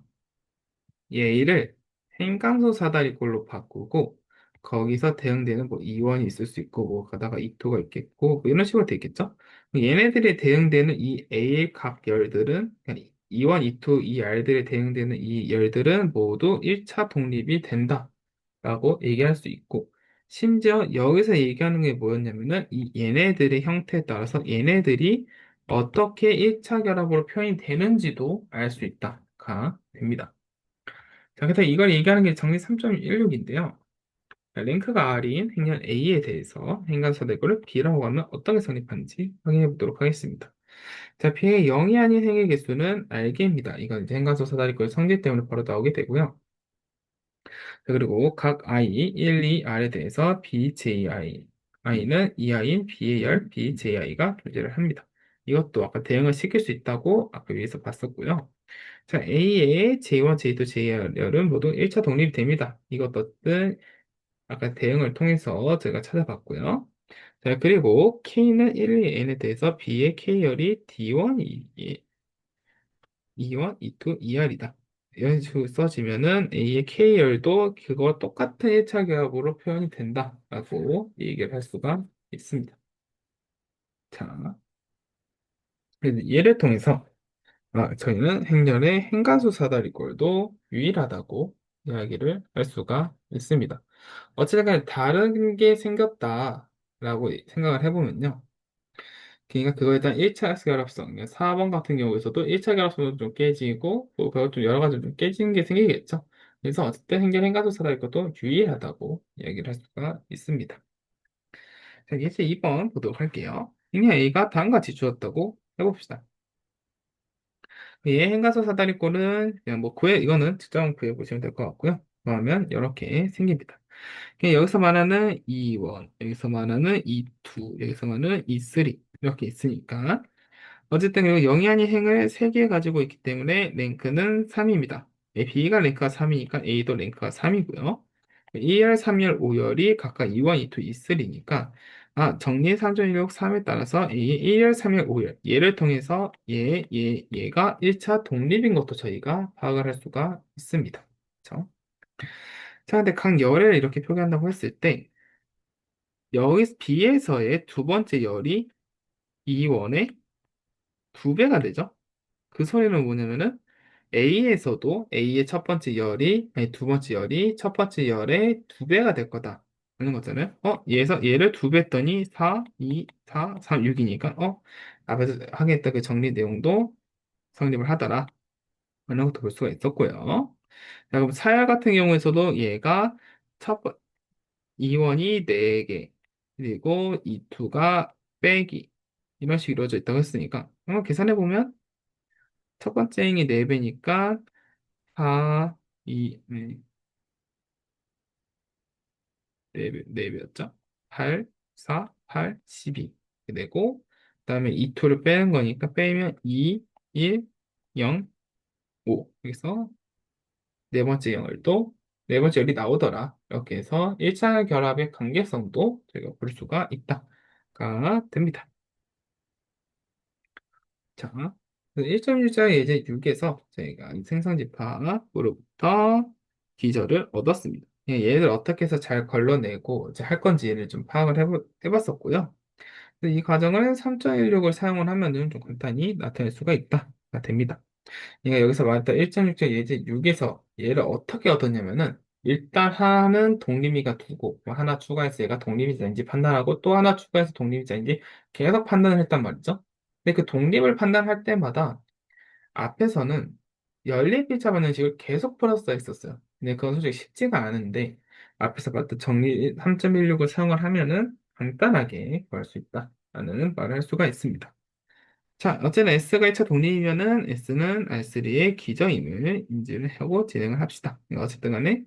얘를 행감소 사다리꼴로 바꾸고 거기서 대응되는 뭐 E1이 있을 수 있고 뭐 가다가 E2가 있겠고 뭐 이런 식으로 돼 있겠죠? 얘네들이 대응되는 이 A의 각 열들은 그러니까 E1, E2, 이 열들에 대응되는 이 열들은 모두 1차 독립이 된다라고 얘기할 수 있고 심지어 여기서 얘기하는 게 뭐였냐면은 이 얘네들의 형태에 따라서 얘네들이 어떻게 1차 결합으로 표현이 되는지도 알 수 있다가 됩니다. 자, 그래서 이걸 얘기하는 게 정리 3.16인데요. 랭크가 R인 행렬 A에 대해서 행간소대거를 B라고 하면 어떤 게 성립하는지 확인해 보도록 하겠습니다. 자, B의 0이 아닌 행의 개수는 R개입니다. 이건 이제 행간소 사다리꼴 성질 때문에 바로 나오게 되고요. 자, 그리고 각 I, 1, 2, R에 대해서 BJI, I는 EI인 B의 열, BJI가 존재를 합니다. 이것도 아까 대응을 시킬 수 있다고 아까 위에서 봤었고요. 자, A의 J1, J2, J열은 모두 1차 독립이 됩니다. 이것도 아까 대응을 통해서 제가 찾아봤고요. 자, 그리고 K는 1, 2, N에 대해서 B의 K열이 D1, E1, E2, ER이다. 이런 식으로 써지면은 A의 K열도 그거 똑같은 1차 기압으로 표현이 된다라고 얘기를 할 수가 있습니다. 자, 그래서 얘를 통해서 저희는 행렬의 행간수 사다리꼴도 유일하다고 이야기를 할 수가 있습니다. 어쨌든 간에 다른 게 생겼다라고 생각을 해보면요. 그러니까 그거에 대한 1차 결합성, 4번 같은 경우에서도 1차 결합성도 좀 깨지고, 뭐, 그것 좀 여러 가지 좀 깨지는 게 생기겠죠. 그래서 어쨌든 행결행가도 사다리 것도 유의하다고 이야기를 할 수가 있습니다. 자, 이제 2번 보도록 할게요. 그냥 A가 다음과 같이 주었다고 해봅시다. 얘 행가소 사다리꼴은 그냥 뭐 이거는 직접 구해보시면 될 것 같고요. 그러면 이렇게 생깁니다. 그냥 여기서 말하는 E1, 여기서 말하는 E2, 여기서 말하는 E3 이렇게 있으니까 어쨌든 그 영이 아닌 행을 3개 가지고 있기 때문에 랭크는 3입니다. B가 랭크가 3이니까 A도 랭크가 3이고요. 2열, 3열, 5열이 각각 E1, E2, E3니까 정리 3.16, 3에 따라서 A 1열, 3열, 5열 얘를 통해서 얘가 1차 독립인 것도 저희가 파악을 할 수가 있습니다. 그렇죠? 자, 근데 각 열을 이렇게 표기한다고 했을 때 여기 B에서의 두 번째 열이 E1의 두 배가 되죠? 그 소리는 뭐냐면은 A에서도 A의 첫 번째 열이 아니 두 번째 열이 첫 번째 열의 두 배가 될 거다 하는 거잖아요. 얘를 두 배 했더니 4, 2, 4, 3, 6이니까 앞에서 하겠다 그 정리 내용도 성립을 하더라 하는 것도 볼 수가 있었고요. 자, 그럼 사열 같은 경우에서도 얘가 첫 번, 2원이 4개 그리고 2투가 빼기 이런 식으로 이루어져 있다고 했으니까 한번 계산해 보면 첫 번째 행이 4배니까 4, 2, 4배였죠? 8, 4, 8, 12 이렇게 되고 그 다음에 2투를 빼는 거니까 빼면 2, 1, 0, 5 여기서 네 번째 영을도 네 번째 열이 나오더라 이렇게 해서 1차 결합의 관계성도 저희가 볼 수가 있다가 됩니다. 자, 1.1자 예제 6에서 저희가 이 생성집합으로부터 기저를 얻었습니다. 얘를 어떻게 해서 잘 걸러내고 이제 할 건지를 좀 파악을 해봤었고요. 이 과정을 3.16을 사용을 하면은 좀 간단히 나타낼 수가 됩니다. 그러니까 여기서 말했던 1.6자 예제 6에서 얘를 어떻게 얻었냐면은 일단 하나는 독립이가 두고 뭐 하나 추가해서 얘가 독립이자인지 판단하고 또 하나 추가해서 독립이자인지 계속 판단을 했단 말이죠. 근데 그 독립을 판단할 때마다 앞에서는 연립일차 방정식을 계속 풀었어 했었어요. 근데 그건 솔직히 쉽지가 않은데 앞에서 봤던 정리 3.16을 사용을 하면은 간단하게 구할 수 있다라는 말을 할 수가 있습니다. 자, 어쨌든 S가 1차 독립이면은 S는 R3의 기저임을 인지를 하고 진행을 합시다. 어쨌든 간에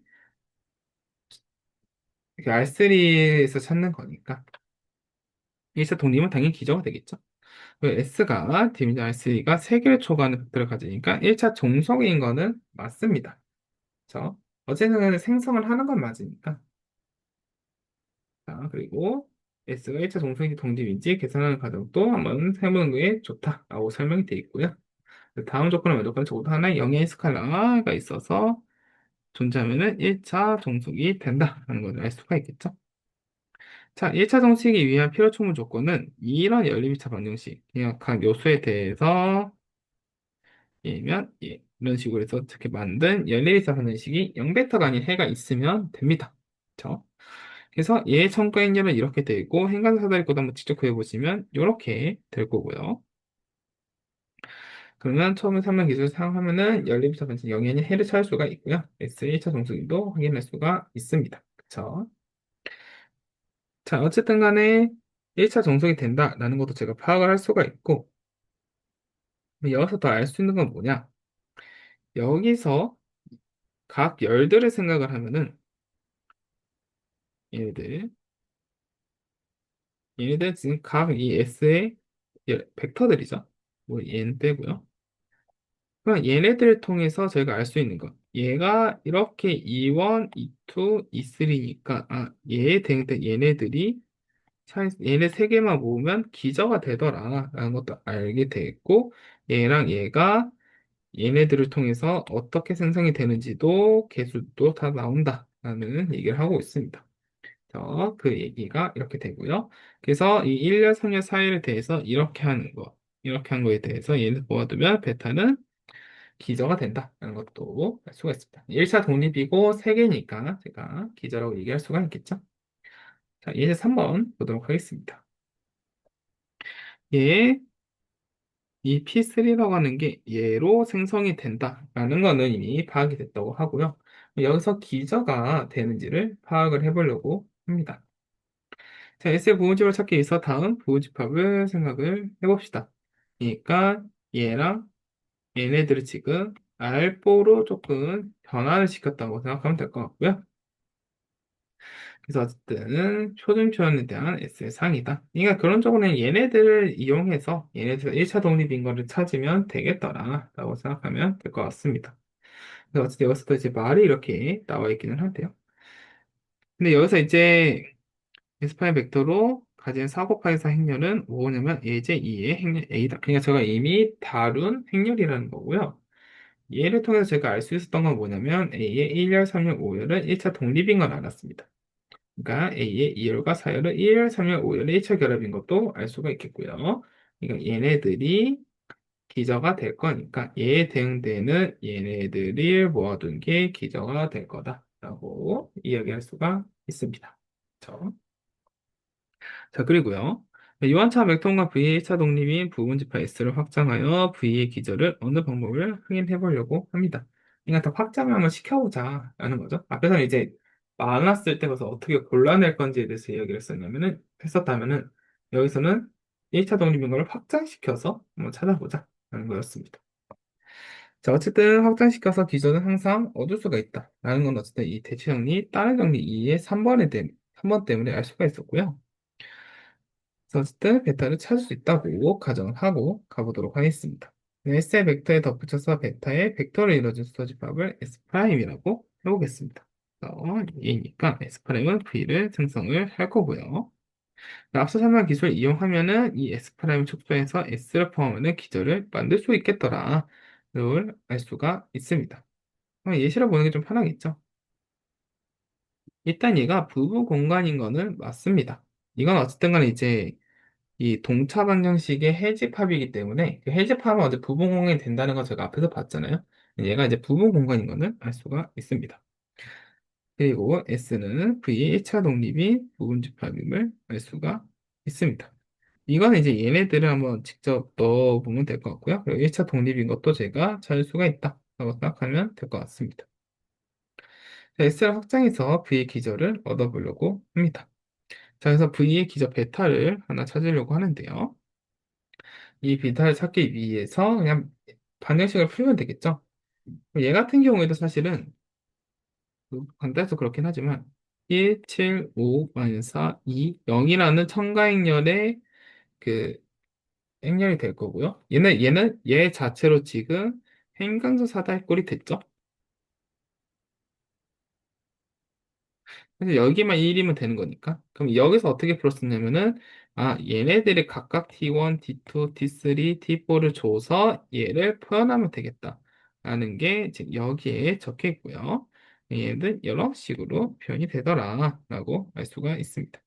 R3에서 찾는 거니까 1차 독립은 당연히 기저가 되겠죠. S가 디미저 R3가 3개를 초과하는 벡터를 가지니까 1차 종속인 거는 맞습니다. 그렇죠? 어쨌든 간에 생성을 하는 건 맞으니까. 자, 그리고 S가 1차 종속인지 독립인지 계산하는 과정도 한번 해보는 게 좋다라고 설명이 되어 있고요. 다음 조건을 만족하는 적어도 하나의 영의 스칼라가 있어서 존재하면은 1차 종속이 된다라는 것을 알 수가 있겠죠. 자, 1차 정식이 위한 필요 충분 조건은 이런 연립이차 방정식, 그냥 각 요소에 대해서 얘면 이런 식으로 해서 이렇게 만든 연립이차 방정식이 0벡터가 아닌 해가 있으면 됩니다. 그렇죠? 그래서 얘의 청구 행렬은 이렇게 되고 행간 사다리 코드 한번 직접 구해보시면 이렇게 될 거고요. 그러면 처음에 3번 기술을 사용하면은 연립이차 방정식 0이 아닌 해를 찾을 수가 있고요. S의 1차 정수기도 확인할 수가 있습니다. 그렇죠? 자, 어쨌든 간에 1차 정속이 된다라는 것도 제가 파악을 할 수가 있고, 여기서 더 알 수 있는 건 뭐냐? 여기서 각 열들을 생각을 하면은, 얘네들, 얘네들 지금 각 이 S의 벡터들이죠. 뭐 얘는 빼고요. 그럼 얘네들을 통해서 저희가 알 수 있는 것. 얘가 이렇게 E1, E2, E3니까, 얘네들이 얘네 세 개만 모으면 기저가 되더라라는 것도 알게 됐고 얘랑 얘가 얘네들을 통해서 어떻게 생성이 되는지도 개수도 다 나온다라는 얘기를 하고 있습니다. 그 얘기가 이렇게 되고요. 그래서 이 1열, 3열, 4열에 대해서 이렇게 한 거에 대해서 얘를 모아두면 베타는 기저가 된다라는 것도 알 수가 있습니다. 1차 독립이고 3개니까 제가 기저라고 얘기할 수가 있겠죠. 자, 이제 3번 보도록 하겠습니다. 얘, 이 P3라고 하는 게 얘로 생성이 된다라는 거는 이미 파악이 됐다고 하고요. 여기서 기저가 되는지를 파악을 해보려고 합니다. 자, S의 부호집을 찾기 위해서 다음 부호집합을 생각을 해봅시다. 그러니까 얘랑 얘네들을 지금 알보로 조금 변화를 시켰다고 생각하면 될 것 같고요. 그래서 어쨌든 표준 표현에 대한 S의 상이다. 그러니까 그런 쪽으로는 얘네들을 이용해서 얘네들 1차 독립인 거를 찾으면 되겠더라 라고 생각하면 될 것 같습니다. 근데 어쨌든 여기서도 이제 말이 이렇게 나와 있기는 한데요. 근데 여기서 이제 S파이 벡터로 가진 4 곱하기 4 행렬은 뭐냐면 예제 2의 행렬 A다. 그러니까 제가 이미 다룬 행렬이라는 거고요. 얘를 통해서 제가 알 수 있었던 건 뭐냐면 A의 1열, 3열, 5열은 1차 독립인 건 알았습니다. 그러니까 A의 2열과 4열은 1열, 3열, 5열의 1차 결합인 것도 알 수가 있겠고요. 그러니까 얘네들이 기저가 될 거니까 얘에 대응되는 얘네들을 모아둔 게 기저가 될 거다라고 이야기할 수가 있습니다. 그렇죠? 자, 그리고요. 유한차 맥톤과 V의 1차 독립인 부분집합 S를 확장하여 V의 기저를 어느 방법을 확인해 보려고 합니다. 그러니까 더 확장을 한번 시켜보자 라는 거죠. 앞에서는 이제 많았을 때 그래서 어떻게 골라낼 건지에 대해서 이야기를 했었다면은 여기서는 1차 독립인 걸 확장시켜서 한번 찾아보자 라는 거였습니다. 자, 어쨌든 확장시켜서 기저는 항상 얻을 수가 있다 라는 건 어쨌든 이 대치 정리, 다른 정리 2의 3번 때문에 알 수가 있었고요. 그래서 어쨌든 베타를 찾을 수 있다고 가정을 하고 가보도록 하겠습니다. S의 벡터에 덧붙여서 베타의 벡터를 이루어준 수소집합을 S'이라고 해보겠습니다. 그래서 얘니까 S'은 V를 생성을 할 거고요. 앞서 설명한 기술을 이용하면은 이 S'을 축소해서 S를 포함하는 기절을 만들 수 있겠더라. 를 알 수가 있습니다. 예시를 보는 게 좀 편하겠죠? 일단 얘가 부부 공간인 거는 맞습니다. 이건 어쨌든 간에 이제 이 동차 방정식의 해집합이기 때문에 그 해집합은 어제 부분공간이 된다는 거 제가 앞에서 봤잖아요. 얘가 이제 부분 공간인 거는 알 수가 있습니다. 그리고 S는 V의 1차 독립이 부분집합임을 알 수가 있습니다. 이거는 이제 얘네들을 한번 직접 넣어보면 될 것 같고요. 그리고 1차 독립인 것도 제가 찾을 수가 있다 라고 생각하면 될 것 같습니다. 자, S를 확장해서 V의 기저를 얻어보려고 합니다. 자, 그래서 V의 기저 베타를 하나 찾으려고 하는데요. 이 비타를 찾기 위해서 그냥 방정식을 풀면 되겠죠. 얘 같은 경우에도 사실은 간단해서 그렇긴 하지만 1, 7, 5, 4, 2, 0이라는 첨가행렬의 그 행렬이 될 거고요. 얘는 얘 자체로 지금 행강수 사다리꼴이 됐죠. 그래서 여기만 1이면 되는 거니까. 그럼 여기서 어떻게 풀었었냐면은, 아, 얘네들이 각각 T1, T2, T3, T4를 줘서 얘를 표현하면 되겠다. 라는 게 지금 여기에 적혀 있고요. 얘는 여러 식으로 표현이 되더라. 라고 알 수가 있습니다.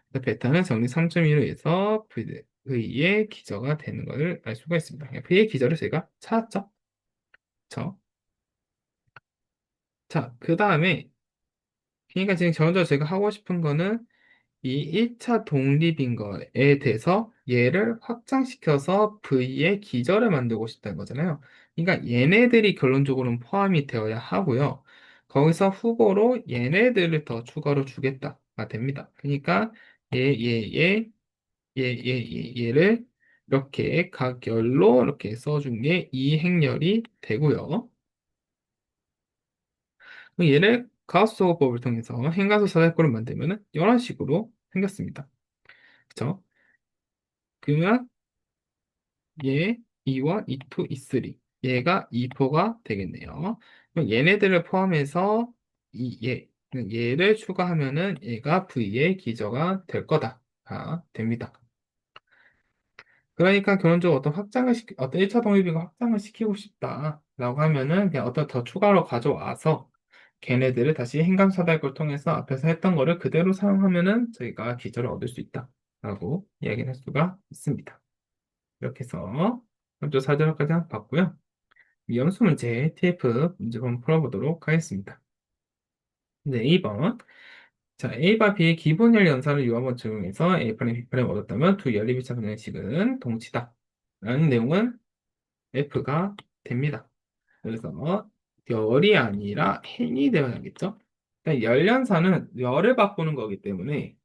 그래서 베타는 정리 3.1로 해서 V의 기저가 되는 것을 알 수가 있습니다. V의 기저를 제가 찾았죠. 그쵸? 자, 그 다음에, 그러니까 지금 먼저 제가 하고 싶은 거는 이 1차 독립인 거에 대해서 얘를 확장시켜서 V의 기저를 만들고 싶다는 거잖아요. 그러니까 얘네들이 결론적으로는 포함이 되어야 하고요. 거기서 후보로 얘네들을 더 추가로 주겠다가 됩니다. 그러니까 얘를 이렇게 각 열로 이렇게 써준 게 이 행렬이 되고요. 얘를 가우스-소거법을 통해서 행가수 사다리꼴을 만들면 이런 식으로 생겼습니다. 그쵸? 그러면 얘 2와 2, 2, E3 얘가 2포가 되겠네요. 그럼 얘네들을 포함해서 얘를 추가하면은 얘가 V의 기저가 될 거다가 됩니다. 그러니까 결론적으로 어떤 1차 독립이가 확장을 시키고 싶다라고 하면은 그냥 어떤 더 추가로 가져와서 걔네들을 다시 행감사다리꼴을 통해서 앞에서 했던 거를 그대로 사용하면은 저희가 기저를 얻을 수 있다라고 이야기를 할 수가 있습니다. 이렇게 해서 먼저 사전까지 한번 봤고요. 미연수 문제 TF 문제 한번 풀어보도록 하겠습니다. 네, 2번. 자, A와 B의 기본열 연산을 유한번 적용해서 A 프라임, B 프라임 얻었다면 두 연립이차 방정식은 동치다. 라는 내용은 F가 됩니다. 그래서 열이 아니라 행이 되어야겠죠? 그러니까 열 연산은 열을 바꾸는 거기 때문에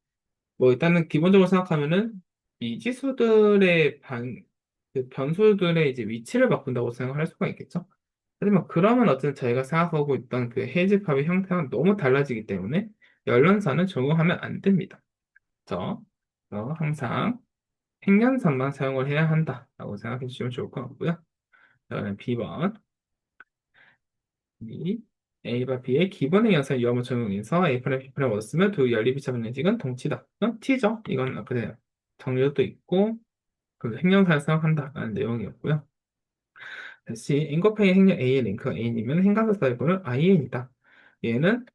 뭐 일단은 기본적으로 생각하면은 미지수들의 그 변수들의 이제 위치를 바꾼다고 생각할 수가 있겠죠? 하지만 그러면 어쨌든 저희가 생각하고 있던 그 해집합의 형태가 너무 달라지기 때문에 열연산은 적용하면 안 됩니다. 그래서 항상 행연산만 사용을 해야 한다라고 생각해 주시면 좋을 것 같고요. 그다음에 B번 이 A와 B의 기본의 연산 유함을 적용해서 A 프라임, B 프라임 얻었으면 두 연립이차 방정식은 동치다. T죠? 이건 그냥 정렬도 있고 그 행연산을 사용한다라는 내용이었고요. 다시 n 곱하기 행렬 A의 랭크가 N이면 행간사 사이클은 IN이다. 얘는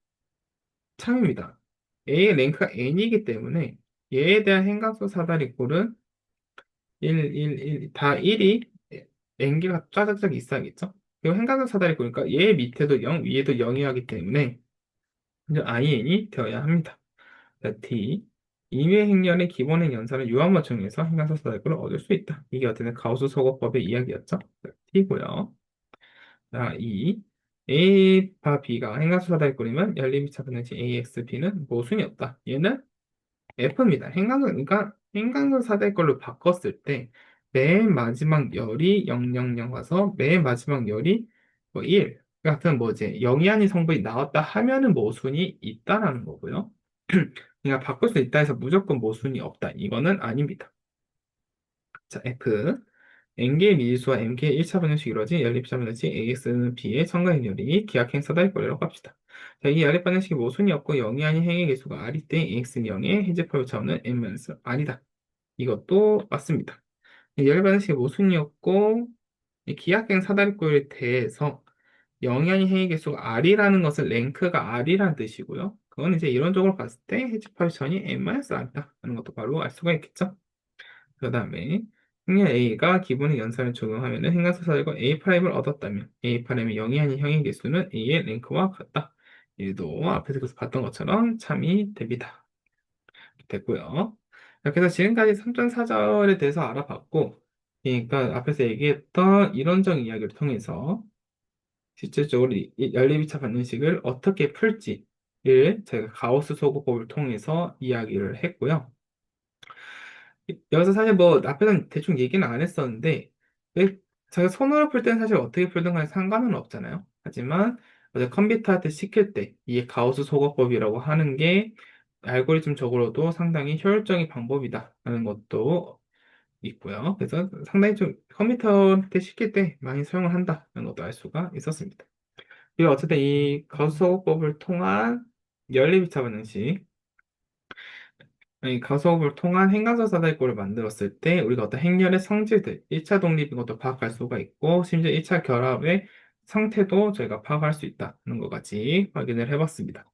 참입니다. A의 랭크가 N이기 때문에 얘에 대한 행간수 사다리 꼴은 1, 다 1이 N개가 짜작짝 있어야겠죠? 그리고 행간수 사다리 꼴이니까 얘 밑에도 0, 위에도 0이 하기 때문에 이제 IN이 되어야 합니다. 자, D. 임의 행렬의 기본행 연산을 유한번 적용해서 행간수 사다리 꼴을 얻을 수 있다. 이게 어쨌든 가우스 소거법의 이야기였죠? 자, T고요. 자, 2. A와 B가 행간수 사다리꼴이면 연립이차 분해식 AX, B는 모순이 없다. 얘는 F입니다. 그러니까 행간수 사다리꼴로 바꿨을 때 맨 마지막 열이 000 와서 맨 마지막 열이 뭐 1 같은 뭐지 0이 아닌 성분이 나왔다 하면은 모순이 있다라는 거고요. 그러니까 바꿀 수 있다 해서 무조건 모순이 없다. 이거는 아닙니다. 자, F. N개의 미지수와 M개의 1차 방정식이 이루어진 연립 방정식 AX는 B의 첨가행렬이 기하행 사다리 꼴이라고 합시다. 자, 이 연립 방정식이 모순이 없고 0이 아닌 행의 개수가 R일 때 AX는 0의 해제표를 차오는 N-R이다. 이것도 맞습니다. 이 연립 방정식이 모순이었고 이 기하행 사다리 꼴에 대해서 0이 아닌 행의 개수가 R이라는 것은 랭크가 R이라는 뜻이고요. 그건 이제 이론적으로 봤을 때 해제표 전이 N-R이다 하는 것도 바로 알 수가 있겠죠. 그 다음에 행렬 A가 기본의 연산을 적용하면 행간수 사이고 A''을 얻었다면 A''이 0이 아닌 형의 개수는 A의 랭크와 같다. 얘도 앞에서 계속 봤던 것처럼 참이 됩니다. 됐고요. 이렇게 해서 지금까지 3.4절에 대해서 알아봤고 그러니까 앞에서 얘기했던 이론적 이야기를 통해서 실질적으로 이 연립이차 방정식을 어떻게 풀지를 제가 가우스 소구법을 통해서 이야기를 했고요. 여기서 사실 뭐 앞에는 대충 얘기는 안 했었는데 왜 제가 손으로 풀 때는 사실 어떻게 풀든 간에 상관은 없잖아요. 하지만 어제 컴퓨터한테 시킬 때 이게 가우스 소거법이라고 하는 게 알고리즘적으로도 상당히 효율적인 방법이다 라는 것도 있고요. 그래서 상당히 좀 컴퓨터한테 시킬 때 많이 사용을 한다는 것도 알 수가 있었습니다. 그리고 어쨌든 이 가우스 소거법을 통한 연립이차 반응식 이 가속을 통한 행간서 사다리꼴을 만들었을 때 우리가 어떤 행렬의 성질들, 1차 독립인 것도 파악할 수가 있고 심지어 1차 결합의 상태도 저희가 파악할 수 있다는 것까지 확인을 해봤습니다.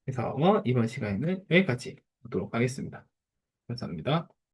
그래서 이번 시간에는 여기까지 하도록 하겠습니다. 감사합니다.